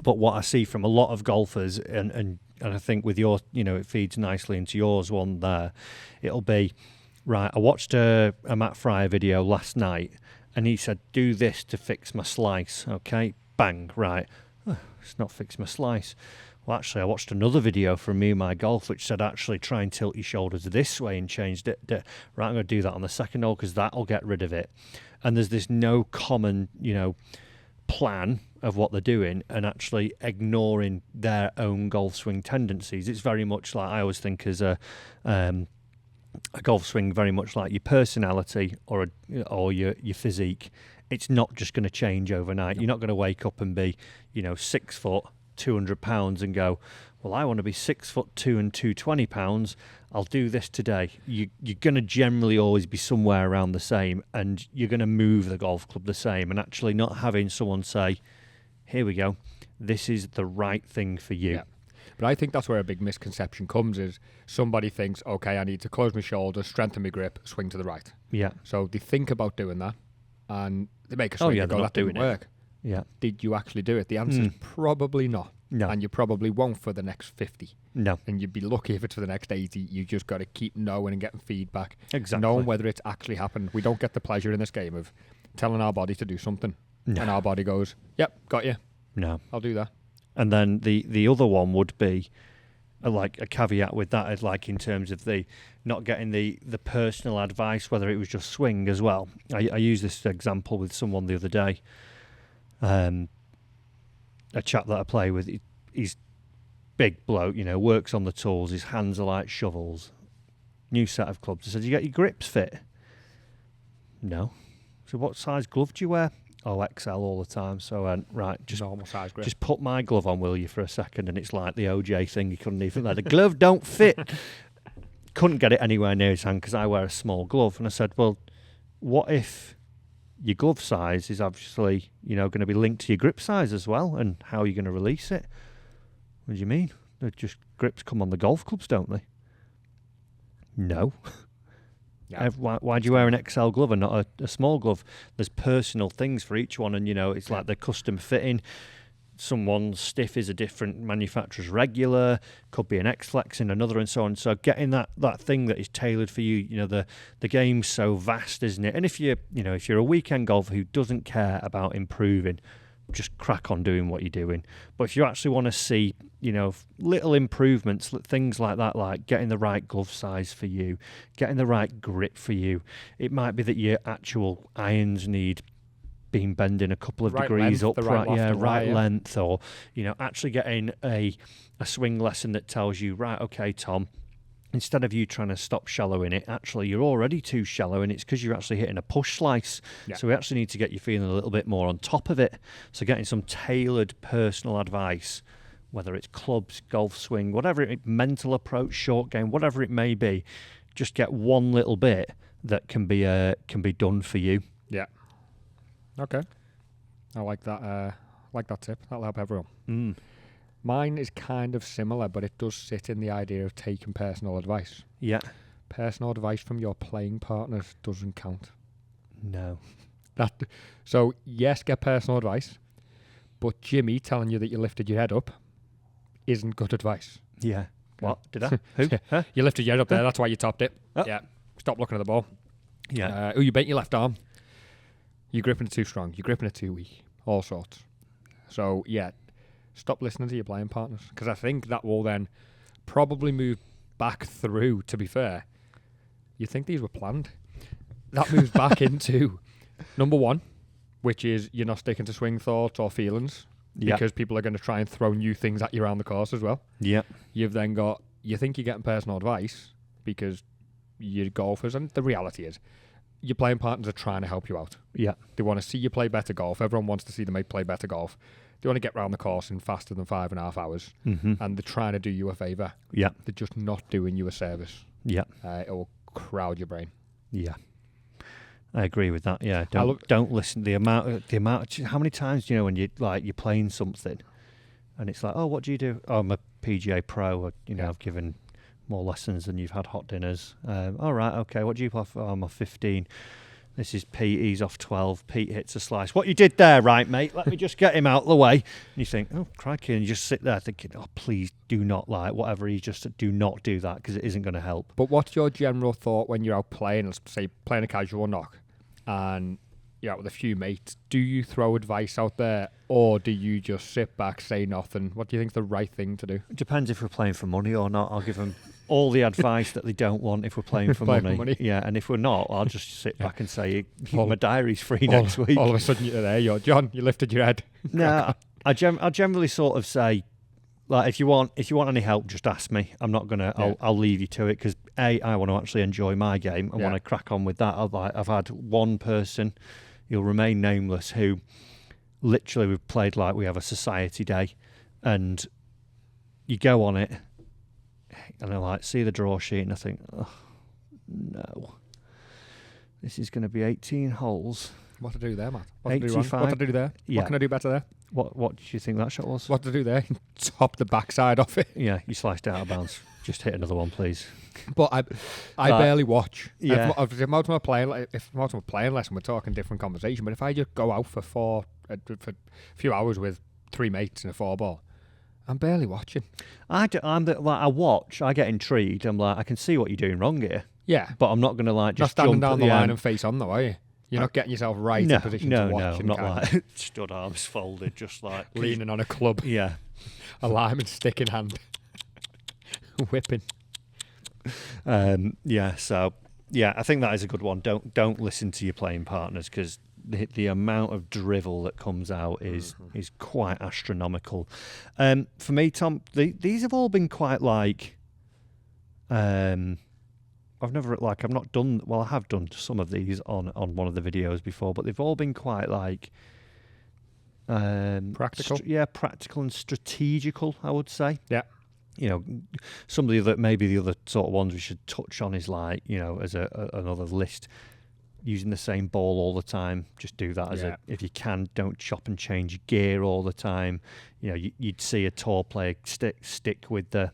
But what I see from a lot of golfers, and I think with your, it feeds nicely into yours one there. It'll be right. I watched a Matt Fryer video last night, and he said, "Do this to fix my slice." Okay, bang, right. It's not fixed my slice. Well, actually, I watched another video from Me and My Golf which said actually try and tilt your shoulders this way and changed it. Right, I'm going to do that on the second hole because that'll get rid of it. And there's this no common, plan of what they're doing and actually ignoring their own golf swing tendencies. It's very much like I always think as a golf swing, very much like your personality or your physique. It's not just going to change overnight. You're not going to wake up and be, 6 foot, 200 pounds and go, well, I want to be 6'2" and 220 pounds. I'll do this today. You're going to generally always be somewhere around the same, and you're going to move the golf club the same. And actually not having someone say, here we go, this is the right thing for you. Yeah. But I think that's where a big misconception comes is somebody thinks, okay, I need to close my shoulders, strengthen my grip, swing to the right. Yeah. So they think about doing that, and they make a swing and go, that didn't work. Yeah. Did you actually do it? The answer is probably not. No. And you probably won't for the next 50. No. And you'd be lucky if it's for the next 80. You just got to keep knowing and getting feedback. Exactly. Knowing whether it's actually happened. We don't get the pleasure in this game of telling our body to do something. No. And our body goes, yep, got you. No. I'll do that. And then the other one would be like a caveat with that is like in terms of the not getting the personal advice, whether it was just swing as well. I used this example with someone the other day. A chap that I play with, he's big bloke, works on the tools. His hands are like shovels. New set of clubs. I said, "You get your grips fit?" "No." So what size glove do you wear? "Oh, XL all the time." So I went, "Right, just normal size grip. Just put my glove on, will you, for a second?" And it's like the OJ thing. He couldn't even let the glove don't fit. Couldn't get it anywhere near his hand because I wear a small glove. And I said, "Well, what if your glove size is obviously, going to be linked to your grip size as well, and how are you going to release it?" "What do you mean? Just grips come on the golf clubs, don't they?" "No." Yeah. Why do you wear an XL glove and not a small glove? There's personal things for each one, and it's like the custom fitting. Someone's stiff is a different manufacturer's regular, could be an X-Flex in another, and so on. So getting that thing that is tailored for you, the game's so vast, isn't it? And if you're a weekend golfer who doesn't care about improving, just crack on doing what you're doing. But if you actually want to see, little improvements, things like that, like getting the right glove size for you, getting the right grip for you, it might be that your actual irons need being bending a couple of degrees up, right length, or actually getting a swing lesson that tells you, right, okay, Tom, instead of you trying to stop shallow in it, actually you're already too shallow, and it's because you're actually hitting a push slice. Yeah. So we actually need to get you feeling a little bit more on top of it. So getting some tailored personal advice, whether it's clubs, golf swing, whatever mental approach, short game, whatever it may be, just get one little bit that can be done for you. Yeah. Okay. I like that. Tip. That'll help everyone. Mine is kind of similar, but it does sit in the idea of taking personal advice. Yeah. Personal advice from your playing partners doesn't count. No. So, yes, get personal advice, but Jimmy telling you that you lifted your head up isn't good advice. Yeah. What? Did I? Who? Huh? You lifted your head up there, that's why you topped it. Oh. Yeah. Stop looking at the ball. Yeah. You bent your left arm. You're gripping it too strong. You're gripping it too weak. All sorts. So, yeah. Stop listening to your playing partners, because I think that will then probably move back through, to be fair. You think these were planned? That moves back into number one, which is you're not sticking to swing thoughts or feelings, because people are going to try and throw new things at you around the course as well. Yeah. You've then got, you think you're getting personal advice because you're golfers, and the reality is your playing partners are trying to help you out. Yeah. They want to see you play better golf. Everyone wants to see their mate play better golf. They want to get round the course in faster than 5.5 hours, and they're trying to do you a favour. Yeah. They're just not doing you a service. Yeah. It will crowd your brain. Yeah. I agree with that. Yeah. Don't listen. The amount. How many times do you know when you're playing something, and it's like, oh, what do you do? Oh, I'm a PGA pro. Or, I've given more lessons than you've had hot dinners. All right. Okay. What do you play for? Oh, I'm a 15. This is Pete, he's off 12. Pete hits a slice. What you did there, right, mate? Let me just get him out of the way. And you think, oh, crikey. And you just sit there thinking, oh, please do not whatever he just do not do that, because it isn't going to help. But what's your general thought when you're out playing, let's say playing a casual knock, and you're out with a few mates? Do you throw advice out there, or do you just sit back, say nothing? What do you think's the right thing to do? It depends if we're playing for money or not. I'll give them all the advice that they don't want if we're playing for money. Yeah, and if we're not, I'll just sit back and say, my diary's free next week. All of a sudden you're there, you're John, you lifted your head. No, I generally sort of say, like, if you want any help, just ask me. I'm not gonna. Yeah. I'll leave you to it, because I want to actually enjoy my game. I want to crack on with that. I've had one person, he'll remain nameless, who literally we've played like we have a society day, and you go on it. And I see the draw sheet, and I think, oh, no. This is going to be 18 holes. What to do there, Matt? What 85. To do there? Yeah. What can I do better there? What do you think that shot was? What to do there? Top the backside off it. Yeah, you sliced it out of bounds. Just hit another one, please. But I barely watch. Yeah. If I'm out of my playing lesson, we're talking different conversation. But if I just go out for a few hours with 3 mates in a 4-ball, I'm barely watching. I watch. I get intrigued. I'm like, I can see what you're doing wrong here. Yeah, but I'm not going to just not standing down the line and face on, though, are you? You're not getting yourself right in position to watch. No, I'm not like stood arms folded, just like leaning on a club. Yeah, A lime and stick in hand. Whipping. So I think that is a good one. Don't listen to your playing partners, because the amount of drivel that comes out is quite astronomical. For me, Tom, these have all been quite like. I've not done. Well, I have done some of these on one of the videos before, but they've all been quite like. Practical. Practical and strategical, I would say. Yeah. Some of the other sort of ones we should touch on is like, as another list, using the same ball all the time. Just do that if you can. Don't chop and change your gear all the time. You'd see a tour player stick with the.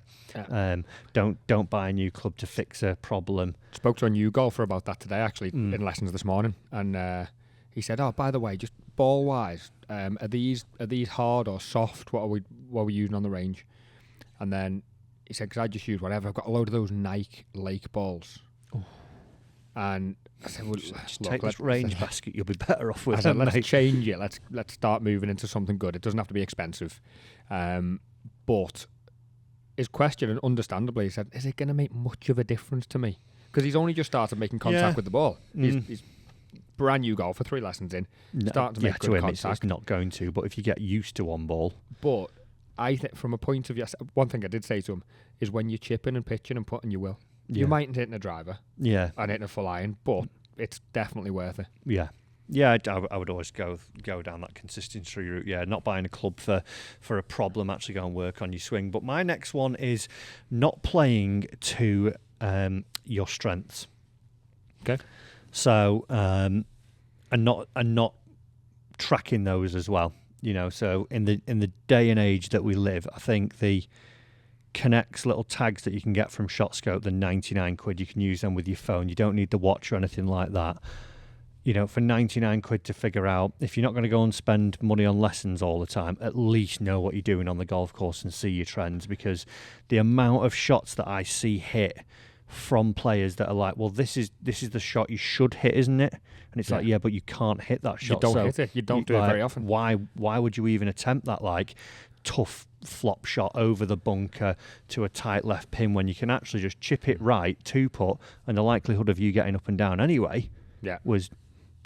Don't buy a new club to fix a problem. Spoke to a new golfer about that today, actually, in lessons this morning, and he said, "Oh, by the way, just ball wise, are these hard or soft? What are we using on the range?" And then he said, "Because I just use whatever. I've got a load of those Nike Lake balls." Oh. And I said, "Well, just take this range basket. You'll be better off with." I said, "Let's change it. Let's start moving into something good. It doesn't have to be expensive." But his question, and understandably, he said, "Is it going to make much of a difference to me?" Because he's only just started making contact with the ball. He's brand new golfer, 3 lessons in, starting to make good contact. It's not going to, but if you get used to one ball. But I think from a point of view, one thing I did say to him is when you're chipping and pitching and putting, you will. Yeah. You mightn't hit a driver and hitting a full iron, but it's definitely worth it. Yeah. I would always go down that consistency route. Yeah, not buying a club for a problem, actually go and work on your swing. But my next one is not playing to your strengths. Okay. So and not tracking those as well. So in the day and age that we live, I think the Connects little tags that you can get from ShotScope, the 99 quid, you can use them with your phone. You don't need the watch or anything like that. For 99 quid to figure out, if you're not going to go and spend money on lessons all the time, at least know what you're doing on the golf course and see your trends, because the amount of shots that I see hit from players that are like, well, this is the shot you should hit, isn't it? And it's like, yeah, but you can't hit that shot. You don't hit it. You don't do it very often. Why would you even attempt that tough flop shot over the bunker to a tight left pin when you can actually just chip it right, 2-putt, and the likelihood of you getting up and down anyway was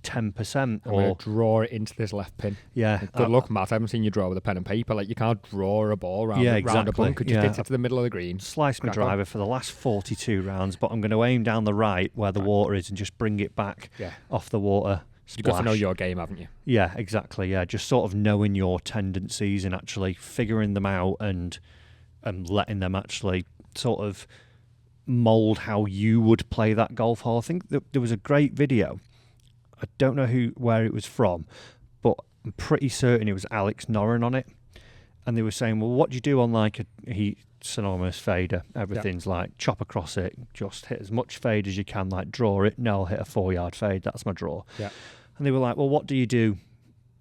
10%. Or draw it into this left pin. Yeah. Good luck, Matt. I haven't seen you draw with a pen and paper. You can't draw a ball round a bunker. Just hit it to the middle of the green. Slice my driver for the last 42 rounds, but I'm going to aim down the right where the water is and just bring it back off the water. You've got to know your game, haven't you? Yeah, exactly. Yeah, just sort of knowing your tendencies and actually figuring them out and letting them actually sort of mould how you would play that golf hole. I think that there was a great video. I don't know where it was from, but I'm pretty certain it was Alex Noren on it. And they were saying, well, what do you do on a synonymous fader? Everything's chop across it, just hit as much fade as you can, draw it. No, I'll hit a 4-yard fade. That's my draw. Yeah. And they were like, well, what do you do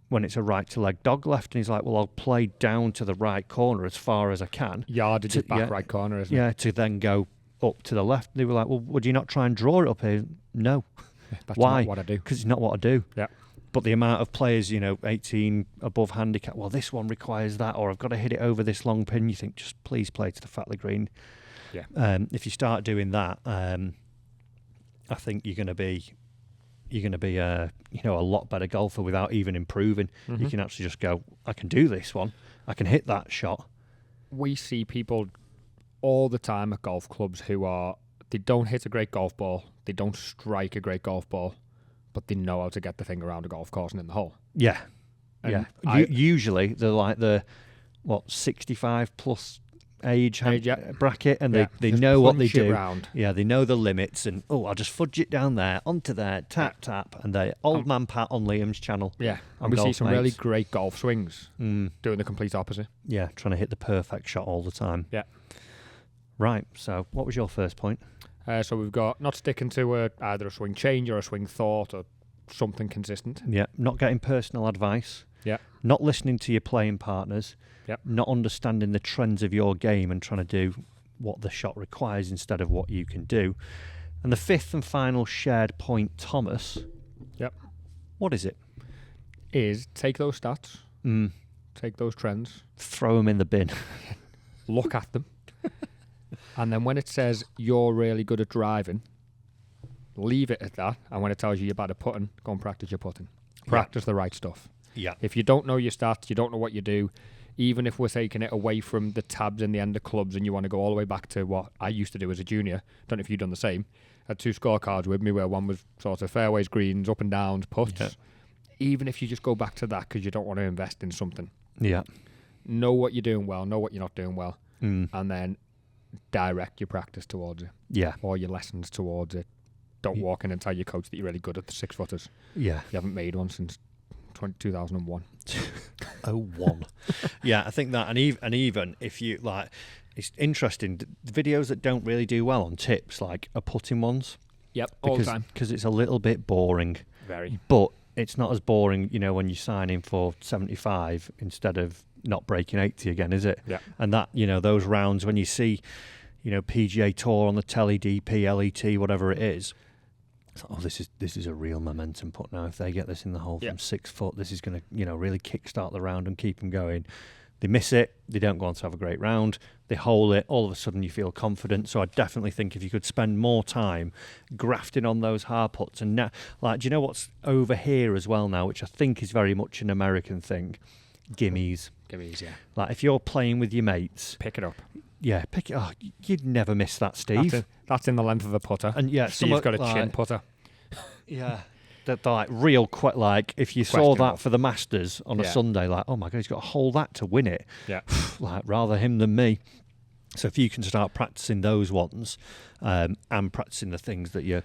when it's a right to leg dog left? And he's like, well, I'll play down to the right corner as far as I can. Yardage it back right corner, isn't it? Yeah, to then go up to the left. And they were like, well, would you not try and draw it up here? No. That's Why? Not what I do. Because it's not what I do. Yeah. But the amount of players, 18 above handicap, well, this one requires that, or I've got to hit it over this long pin. You think, just please play to the Fatley Green. Yeah. If you start doing that, I think you're going to be a lot better golfer without even improving. Mm-hmm. You can actually just go, I can do this one. I can hit that shot. We see people all the time at golf clubs they don't hit a great golf ball. They don't strike a great golf ball, but they know how to get the thing around a golf course and in the hole. Yeah. And usually they're 65 plus age bracket, and they know what they do. Round. Yeah, they know the limits, and I'll just fudge it down there, onto there, tap, and they old man Pat on Liam's channel. Yeah, and we see some really great golf swings doing the complete opposite. Yeah, trying to hit the perfect shot all the time. Yeah. Right, so what was your first point? So we've got not sticking to either a swing change or a swing thought or something consistent. Yeah, not getting personal advice. Yeah. Not listening to your playing partners. Yep. Not understanding the trends of your game and trying to do what the shot requires instead of what you can do. And the fifth and final shared point, Thomas. Yep. What is it? Is take those stats, take those trends, throw them in the bin, look at them, and then when it says you're really good at driving, leave it at that. And when it tells you you're bad at putting, go and practice your putting. Practice the right stuff. Yeah. If you don't know your stats, you don't know what you do, even if we're taking it away from the tabs in the end of clubs and you want to go all the way back to what I used to do as a junior, don't know if you've done the same. I had 2 scorecards with me where one was sort of fairways, greens, up and downs, putts. Yeah. Even if you just go back to that because you don't want to invest in something. Yeah. Know what you're doing well, know what you're not doing well, and then direct your practice towards it. Yeah. Or your lessons towards it. Don't walk in and tell your coach that you're really good at the 6-footers. Yeah. You haven't made one since 2001. 01. Yeah, I think that, and even if you like, it's interesting. The videos that don't really do well on tips, like, are putting ones. Yep, all the time. Because it's a little bit boring. Very. But it's not as boring, when you sign in for 75 instead of not breaking 80 again, is it? Yeah. And that, those rounds when you see, PGA Tour on the telly, DP, LET, whatever it is. Oh, this is a real momentum putt now. If they get this in the hole from 6 foot, this is going to, really kickstart the round and keep them going. They miss it, they don't go on to have a great round. They hole it, all of a sudden you feel confident. So I definitely think if you could spend more time grafting on those hard putts, and do you know what's over here as well now, which I think is very much an American thing? Gimmies. Gimmies, yeah. Like if you're playing with your mates, pick it up. Yeah, pick it. Oh, you'd never miss that, Steve. That's in the length of the putter. And yeah, Steve's got a chin putter. Yeah, that like real like if you saw that for the Masters on a Sunday, like, oh my God, he's got to hold that to win it. Yeah, like rather him than me. So if you can start practicing those ones, and practicing the things that you're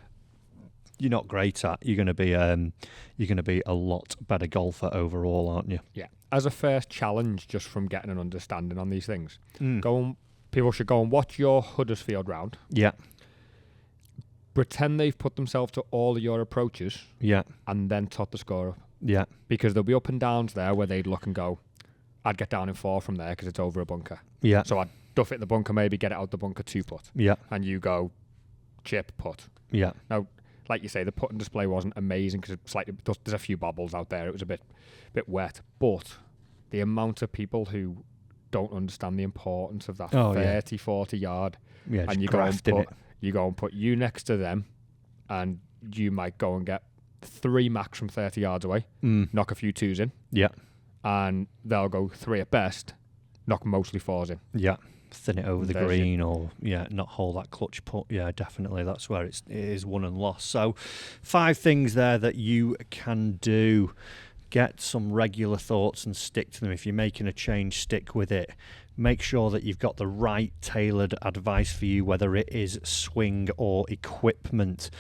not great at, you're going to be a lot better golfer overall, aren't you? Yeah. As a first challenge, just from getting an understanding on these things, people should go and watch your Huddersfield round. Yeah. Pretend they've put themselves to all of your approaches. Yeah. And then tot the score up. Yeah. Because there'll be up and downs there where they'd look and go, I'd get down in 4 from there because it's over a bunker. Yeah. So I'd duff it in the bunker, maybe get it out the bunker 2 putt. Yeah. And you go chip putt. Yeah. Now, like you say, the putting display wasn't amazing because there's a few bobbles out there. It was a bit wet. But the amount of people who don't understand the importance of that 30, 40 yard, and you go and put you next to them, and you might go and get 3 max from 30 yards away, knock a few 2s in, and they'll go 3 at best, knock mostly 4s in. Yeah. Thin it over the green, or not hold that clutch putt. Yeah, definitely. That's where it is won and lost. So 5 things there that you can do. Get some regular thoughts and stick to them. If you're making a change, stick with it. Make sure that you've got the right tailored advice for you, whether it is swing or equipment.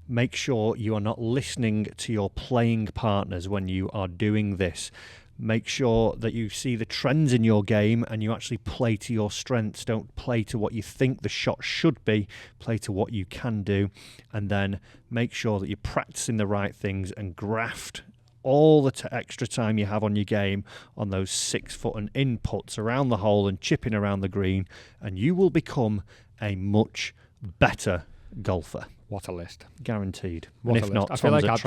Make sure you are not listening to your playing partners when you are doing this. Make sure that you see the trends in your game and you actually play to your strengths. Don't play to what you think the shot should be. Play to what you can do. And then make sure that you're practicing the right things and graft all the extra time you have on your game on those 6 foot and in putts around the hole and chipping around the green, and you will become a much better golfer. What a list. Guaranteed. What and if not, I feel like I've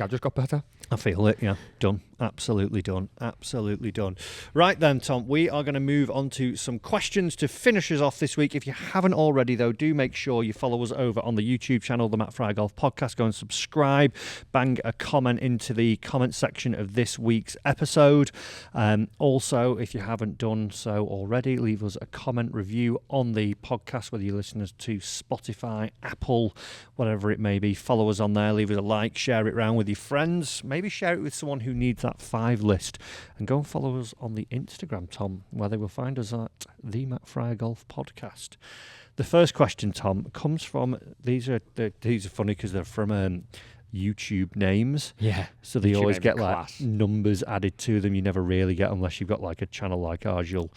just got better. I feel it, yeah. Done. Absolutely done. Absolutely done. Right then, Tom, we are going to move on to some questions to finish us off this week. If you haven't already, though, do make sure you follow us over on the YouTube channel, the Matt Fryer Golf Podcast. Go and subscribe. Bang a comment into the comment section of this week's episode. Also, if you haven't done so already, leave us a comment review on the podcast, whether you listen to Spotify, Apple, whatever it may be. Follow us on there, leave us a like, share it around with your friends, maybe share it with someone who needs that 5 list, and go and follow us on the Instagram, Tom, where they will find us at the Matt Fryer Golf Podcast. The first question, Tom, comes from, these are funny because they're from YouTube names. Yeah. So they always get like numbers added to them. You never really get, unless you've got like a channel like ours, you'll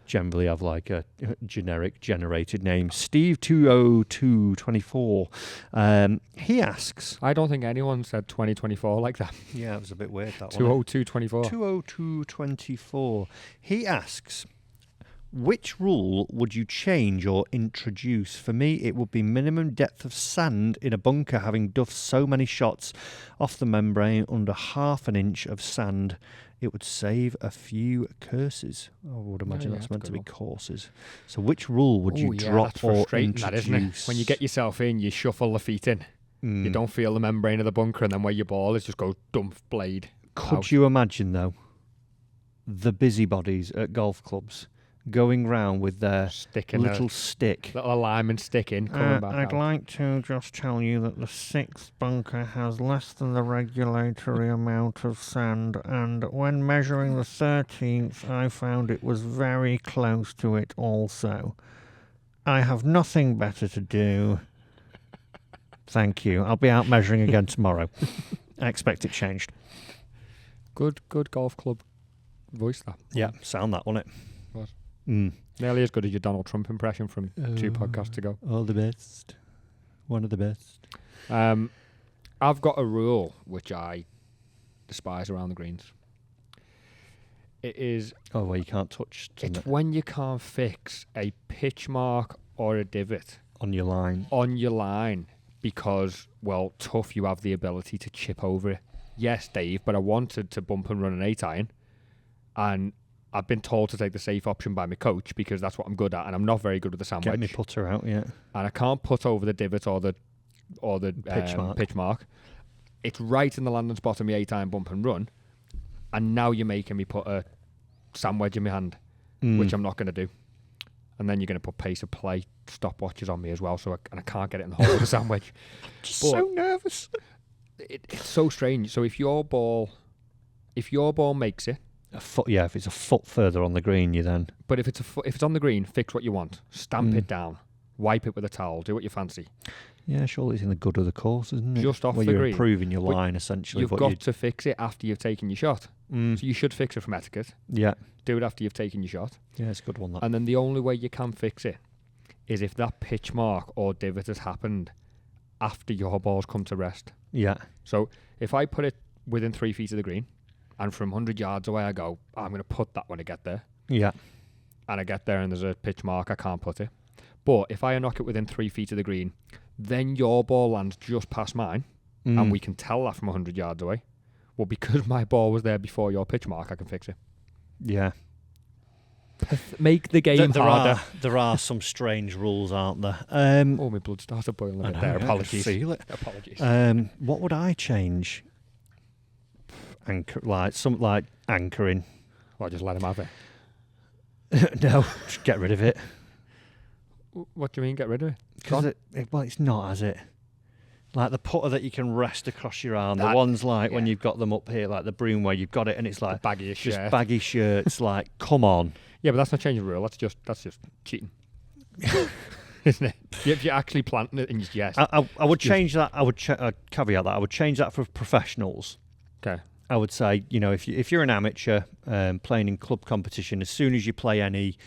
generally have like a generic generated name. Steve20224. He asks, I don't think anyone said 2024 like that. Yeah, it was a bit weird, that 20224. 20224. He asks, Which rule would you change or introduce? For me, it would be minimum depth of sand in a bunker, having duffed so many shots off the membrane under half an inch of sand. It would save a few curses. I would imagine that's meant to be courses. So which rule would you drop or introduce? That, isn't it? When you get yourself in, you shuffle the feet in. You don't feel the membrane of the bunker, and then where your ball is, just go dump blade. Could you imagine, though, the busybodies at golf clubs going round with their little stick. Little alignment stick in, coming back I'd like to just tell you that the 6th bunker has less than the regulatory amount of sand, and when measuring the 13th, I found it was very close to it also. I have nothing better to do. Thank you. I'll be out measuring again tomorrow. I expect it changed. Good golf club voice, that. Yeah, sound that, wasn't it? What? Nearly as good as your Donald Trump impression from 2 podcasts ago. All the best. One of the best. I've got a rule which I despise around the greens. It is... Oh, well, you can't touch... It's when you can't fix a pitch mark or a divot. On your line. On your line. Because, well, tough, you have the ability to chip over it. Yes, Dave, but I wanted to bump and run an 8-iron. And I've been told to take the safe option by my coach because that's what I'm good at, and I'm not very good with the sand wedge. Get me putter out, yeah. And I can't put over the divot or the pitch mark. It's right in the landing spot of my 8-iron bump and run, and now you're making me put a sand wedge in my hand, which I'm not going to do. And then you're going to put pace of play stopwatches on me as well, so I can't get it in the hole with a sand wedge. So nervous. It's so strange. So if your ball makes it, a foot, yeah. If it's a foot further on the green, you then. But if it's on the green, fix what you want. Stamp it down. Wipe it with a towel. Do what you fancy. Yeah, surely it's in the good of the course, isn't it? Just off the green. You're improving your line, essentially. You've got to fix it after you've taken your shot. So you should fix it from etiquette. Yeah. Do it after you've taken your shot. Yeah, it's a good one, that. And then the only way you can fix it is if that pitch mark or divot has happened after your ball's come to rest. Yeah. So if I put it within 3 feet of the green, and from 100 yards away I go, I'm going to put that when I get there. Yeah. And I get there and there's a pitch mark, I can't put it. But if I knock it within 3 feet of the green, then your ball lands just past mine, and we can tell that from 100 yards away. Well, because my ball was there before your pitch mark, I can fix it. Yeah. Make the game harder. There are some strange rules, aren't there? My blood started boiling a bit there. Apologies. I feel it. Apologies. What would I change? Anchoring. Well, just let him have it. No, just get rid of it. What do you mean, get rid of it? Because it's not, is it? Like the putter that you can rest across your arm. The ones when you've got them up here, like the broom where you've got it, and it's like baggy just baggy shirts. Like, come on. Yeah, but that's not changing the rule. That's just cheating, isn't it? If you're actually planting it in your chest. I would change that. I would caveat that. I would change that for professionals. Okay. I would say, if you're an amateur playing in club competition, as soon as you play any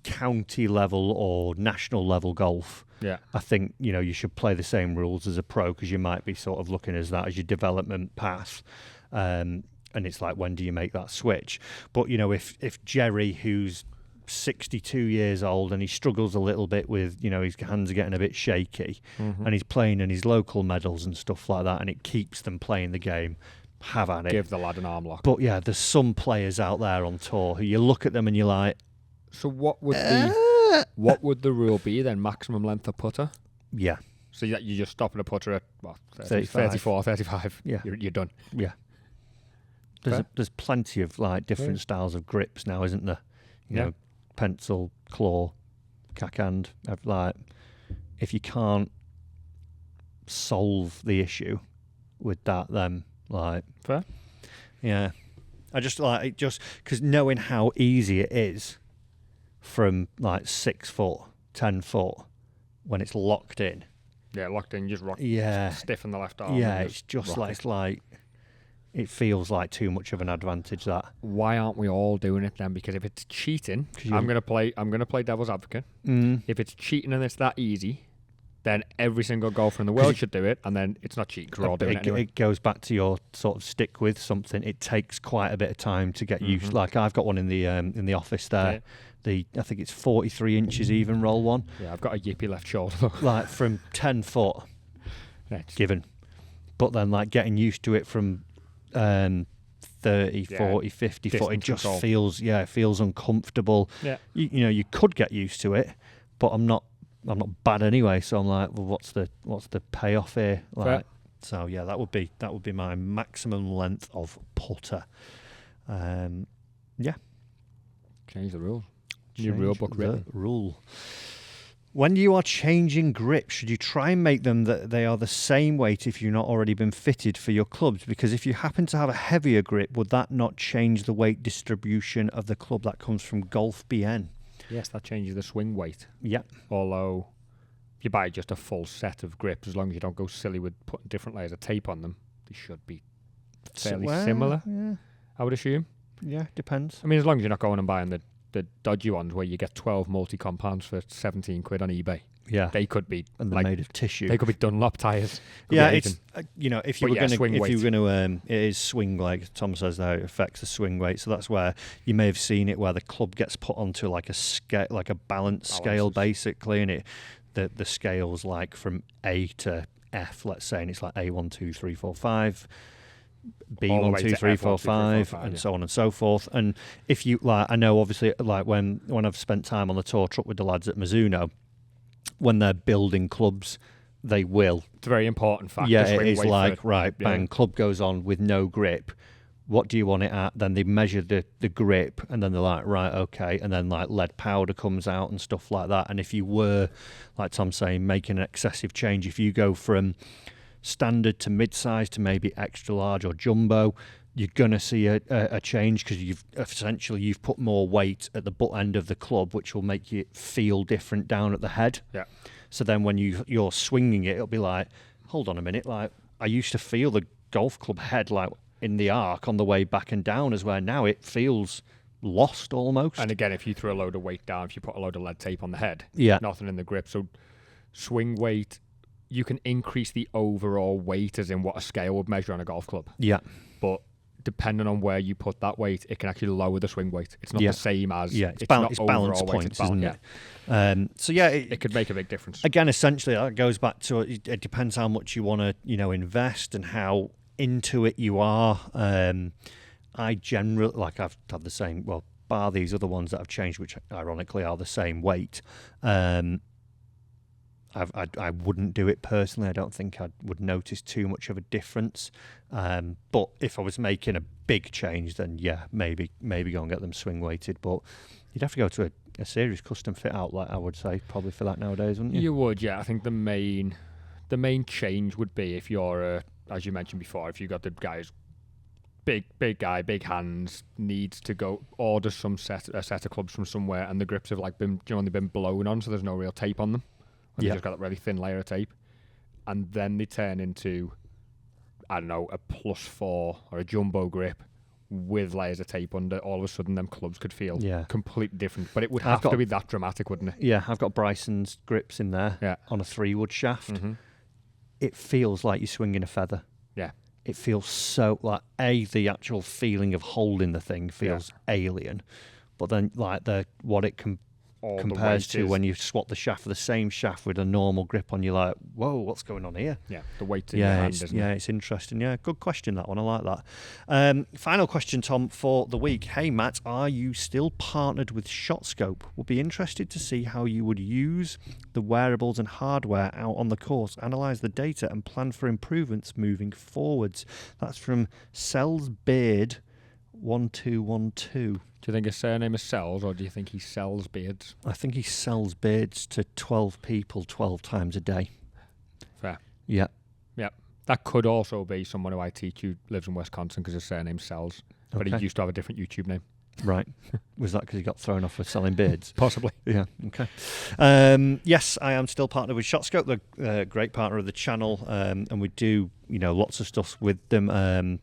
county level or national level golf, I think you should play the same rules as a pro, because you might be sort of looking as that as your development path, and it's like, when do you make that switch? But if Jerry, who's 62 years old and he struggles a little bit with his hands are getting a bit shaky, and he's playing in his local medals and stuff like that, and it keeps them playing the game, have at it. Give the lad an arm lock. But yeah, there's some players out there on tour who you look at them and you're like, so what would the rule be then? Maximum length of putter? Yeah. So you're just stopping a putter at 34, 35. Yeah. You're done. Yeah. There's plenty of different styles of grips now, isn't there? You know, pencil, claw, cackhand. If you can't solve the issue with that, then fair. Yeah. I just because knowing how easy it is from 6 foot, 10 foot when it's locked in. Yeah, locked in, just rock. Yeah. Stiffen the left arm. Yeah, it's just it feels like too much of an advantage, that. Why aren't we all doing it then? Because if it's cheating, I'm gonna play devil's advocate. If it's cheating and it's that easy, then every single golfer in the world should do it, and then it's not cheating because we're all doing it anyway. It goes back to your sort of stick with something. It takes quite a bit of time to get used. Like I've got one in the office there. Yeah. I think it's 43 inches even roll one. Yeah, I've got a yippy left shoulder. Like from 10 foot given. But then like getting used to it from 30, 40, 50 foot, it just feels uncomfortable. Yeah. You know, you could get used to it, but I'm not bad anyway, so I'm like, well, what's the payoff here? Like, so yeah, that would be my maximum length of putter. Yeah. Change the rules. New rule book written. Rule. When you are changing grips, should you try and make them that they are the same weight if you've not already been fitted for your clubs? Because if you happen to have a heavier grip, would that not change the weight distribution of the club? That comes from Golf BN. Yes, that changes the swing weight. Yeah. Although, if you buy just a full set of grips, as long as you don't go silly with putting different layers of tape on them, they should be fairly similar, I would assume. Yeah, depends. I mean, as long as you're not going and buying the dodgy ones where you get 12 multi-compounds for 17 quid on eBay. Yeah. They could be... And they're made of tissue. They could be Dunlop tyres. Yeah, it's... if you were going to... it is swing weight. Tom says that it affects the swing weight. So that's where you may have seen it where the club gets put onto like a balance scale, basically. And the scale's like from A to F, let's say. And it's like A1, 2, 3, 4, 5... B1, 2, 3, 4, 5, and so on and so forth. And if you like, I know obviously, like when I've spent time on the tour truck with the lads at Mizuno, when they're building clubs, they will. It's a very important factor. Yeah, it is like, bang, club goes on with no grip. What do you want it at? Then they measure the grip, and then they're like, right, okay. And then like lead powder comes out and stuff like that. And if you were, like Tom's saying, making an excessive change, if you go from standard to mid-size to maybe extra large or jumbo, you're going to see a change because you've put more weight at the butt end of the club, which will make you feel different down at the head. Yeah. So then when you're swinging it, it'll be like, hold on a minute, like I used to feel the golf club head like in the arc on the way back and down, as where now it feels lost almost. And again, if you throw a load of weight down, if you put a load of lead tape on the head, nothing in the grip. So swing weight, you can increase the overall weight as in what a scale would measure on a golf club. Yeah. But depending on where you put that weight, it can actually lower the swing weight. It's not the same as... Yeah, it's balance points, isn't it? So yeah... It could make a big difference. Again, essentially, that goes back to... It depends how much you want to, invest and how into it you are. I generally... Like, I've had the same... Well, bar these other ones that I've changed, which ironically are the same weight. I wouldn't do it personally. I don't think I would notice too much of a difference. But if I was making a big change, then yeah, maybe go and get them swing weighted. But you'd have to go to a serious custom fit outlet, I would say, probably for that nowadays, wouldn't you? You would, yeah. I think the main change would be if you're, as you mentioned before, if you got the guys, big guy, big hands, needs to go order a set of clubs from somewhere, and the grips have like been, they've been blown on, so there's no real tape on them. And they just got that really thin layer of tape. And then they turn into, I don't know, a +4 or a jumbo grip with layers of tape under. All of a sudden, them clubs could feel completely different. But it would have to be that dramatic, wouldn't it? Yeah, I've got Bryson's grips in there on a 3-wood shaft. Mm-hmm. It feels like you're swinging a feather. Yeah. It feels so, like, the actual feeling of holding the thing feels alien. But then, like, what it can... compares to when you swap the shaft for the same shaft with a normal grip on, you're like, whoa, what's going on here? Yeah, the weight in your hand, isn't it? Yeah, it's interesting. Yeah, good question, that one. I like that. Final question, Tom, for the week. Hey, Matt, are you still partnered with ShotScope? We'll be interested to see how you would use the wearables and hardware out on the course, analyse the data and plan for improvements moving forwards. That's from Selsbeard 1212. Do you think his surname is Sells, or do you think he sells beards? I think he sells beards to 12 people 12 times a day. Fair. Yeah. Yeah. That could also be someone who I teach who lives in Wisconsin because his surname Sells, but he used to have a different YouTube name. Right. Was that because he got thrown off for selling beards? Possibly. Yeah. Okay. Yes, I am still partnered with ShotScope, the great partner of the channel, and we do, lots of stuff with them.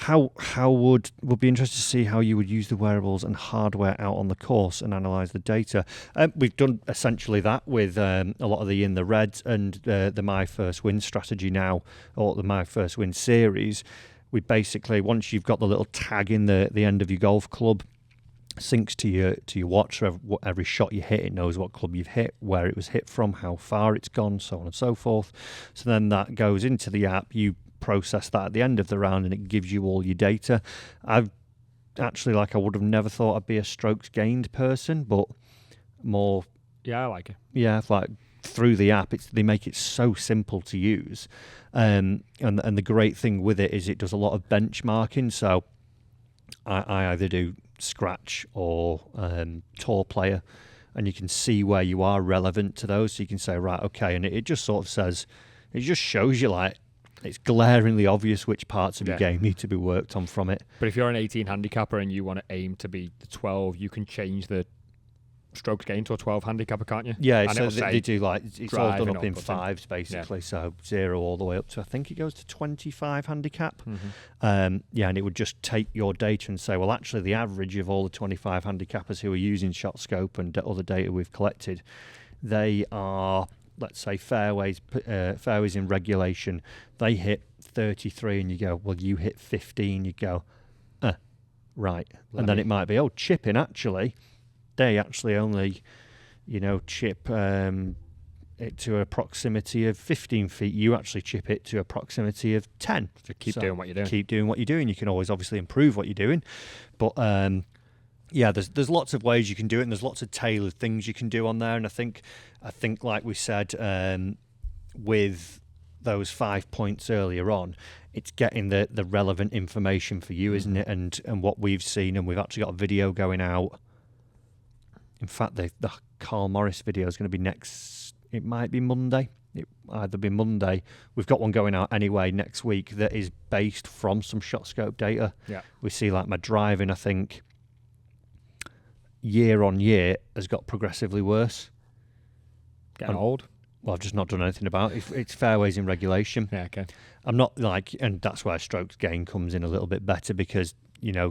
how would be interested to see how you would use the wearables and hardware out on the course and analyze the data. We've done essentially that with a lot of the In the Red and the My First Win strategy now, or the My First Win series. We basically, once you've got the little tag in the end of your golf club, syncs to your watch, so every shot you hit, it knows what club you've hit, where it was hit from, how far it's gone, so on and so forth. So then that goes into the app, you process that at the end of the round, and it gives you all your data. I've actually, I would have never thought I'd be a strokes gained person, but more... Yeah, I like it. Yeah, through the app, they make it so simple to use. And the great thing with it is it does a lot of benchmarking, so I either do scratch or tour player, and you can see where you are relevant to those, so you can say, right, okay, and it just sort of says, it just shows you it's glaringly obvious which parts of your game need to be worked on from it. But if you're an 18 handicapper and you want to aim to be the 12, you can change the strokes gained to a 12 handicapper, can't you? Yeah, and so they do it's all done up in fives basically, so 0 all the way up to, I think it goes to 25 handicap. And it would just take your data and say, well, actually the average of all the 25 handicappers who are using ShotScope and other data we've collected, they are, let's say, fairways in regulation, they hit 33, and you go, well, you hit 15, you go, right. And then it might be, chipping, actually, they actually only, chip it to a proximity of 15 feet. You actually chip it to a proximity of 10. So keep doing what you're doing. Keep doing what you're doing. You can always obviously improve what you're doing. But there's lots of ways you can do it, and there's lots of tailored things you can do on there. And I think like we said, with those 5 points earlier on, it's getting the relevant information for you, isn't it? And what we've seen, and we've actually got a video going out. In fact, the Carl Morris video is going to be it might be Monday. It either be Monday. We've got one going out anyway next week that is based from some ShotScope data. Yeah. We see my driving, I think, year on year has got progressively worse. Getting old? Well, I've just not done anything about it. It's fairways in regulation. Yeah, okay. I'm not and that's where strokes gain comes in a little bit better, because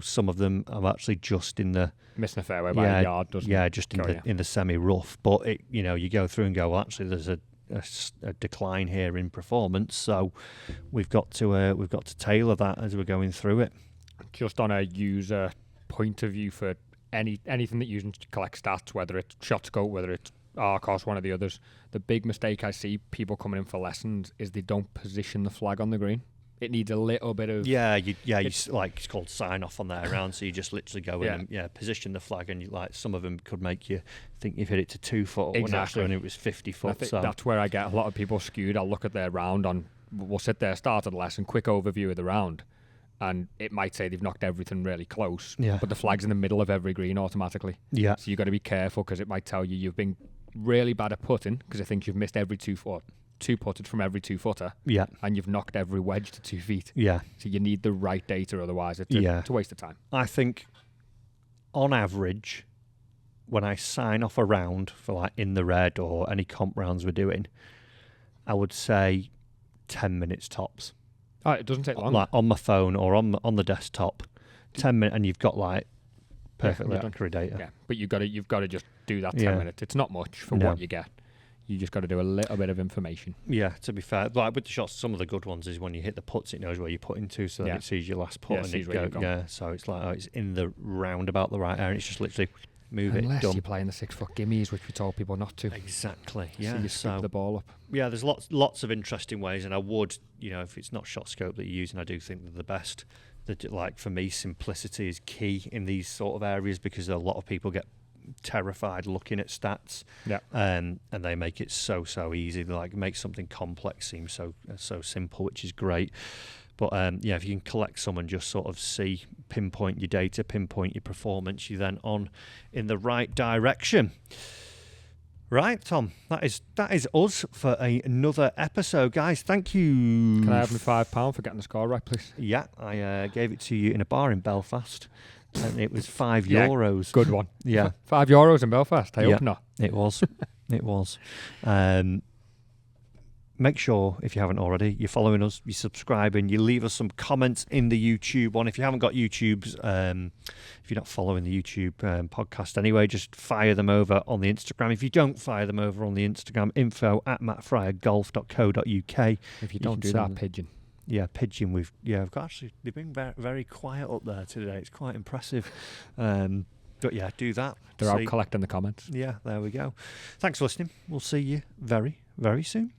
some of them are actually just in the missing a fairway by a yard, doesn't it? Yeah, just in the semi rough. But you go through and go, well, actually, there's a decline here in performance, so we've got to tailor that as we're going through it. Just on a user point of view, for anything that uses to collect stats, whether it's ShotScope, whether it's Arcos, one of the others, the big mistake I see people coming in for lessons is they don't position the flag on the green. It needs a little bit of... it's called sign off on there around, so you just literally go in and position the flag, and some of them could make you think you've hit it to 2 foot, exactly, when it was 50 foot. I think that's where I get a lot of people skewed. I'll look at their round we'll sit there, start of the lesson, quick overview of the round, and it might say they've knocked everything really close, but the flag's in the middle of every green automatically. Yeah. So you've got to be careful, because it might tell you you've been really bad at putting, because it thinks you've missed every 2 foot. 2 putted from every 2 footer, and you've knocked every wedge to 2 feet. Yeah. So you need the right data, otherwise it's a waste of time. I think, on average, when I sign off a round for In the Red or any comp rounds we're doing, I would say 10 minutes tops. Oh, it doesn't take long. On my phone or on the desktop, 10 minutes, and you've got perfectly accurate data. Yeah, but you've got to just do that 10 minutes. It's not much for what you get. You just got to do a little bit of information. Yeah, to be fair, with the shots, some of the good ones is when you hit the putts, it knows where you're putting to, so that it sees your last putt, and it goes. Yeah, so it's it's in the round about the right area. It's just literally move Unless it. Unless you're playing the 6 foot gimmies, which we told people not to. Exactly. Yeah. So you scoop the ball up. Yeah, there's lots of interesting ways, and I would, if it's not ShotScope that you're using, I do think they're the best. For me, simplicity is key in these sort of areas, because a lot of people get terrified looking at stats, and they make it so easy. They make something complex seem so simple, which is great. But if you can collect some and just sort of pinpoint your data, pinpoint your performance, you're then on in the right direction. Right, Tom, that is us for another episode, guys. Thank you. Can I have my £5 for getting the score right, please? Yeah, I gave it to you in a bar in Belfast. And it was €5. Good one. Yeah. €5 in Belfast. I hope not. It was. It was. make sure, if you haven't already, you're following us, you're subscribing, you leave us some comments in the YouTube one. If you haven't got YouTube's, if you're not following the YouTube podcast anyway, just fire them over on the Instagram. If you don't fire them over on the Instagram, info@mattfryergolf.co.uk. If you don't do that, Pigeon. Yeah, Pigeon. We've got actually, they've been very, very quiet up there today. It's quite impressive. But yeah, do that. They're out collecting the comments. Yeah, there we go. Thanks for listening. We'll see you very, very soon.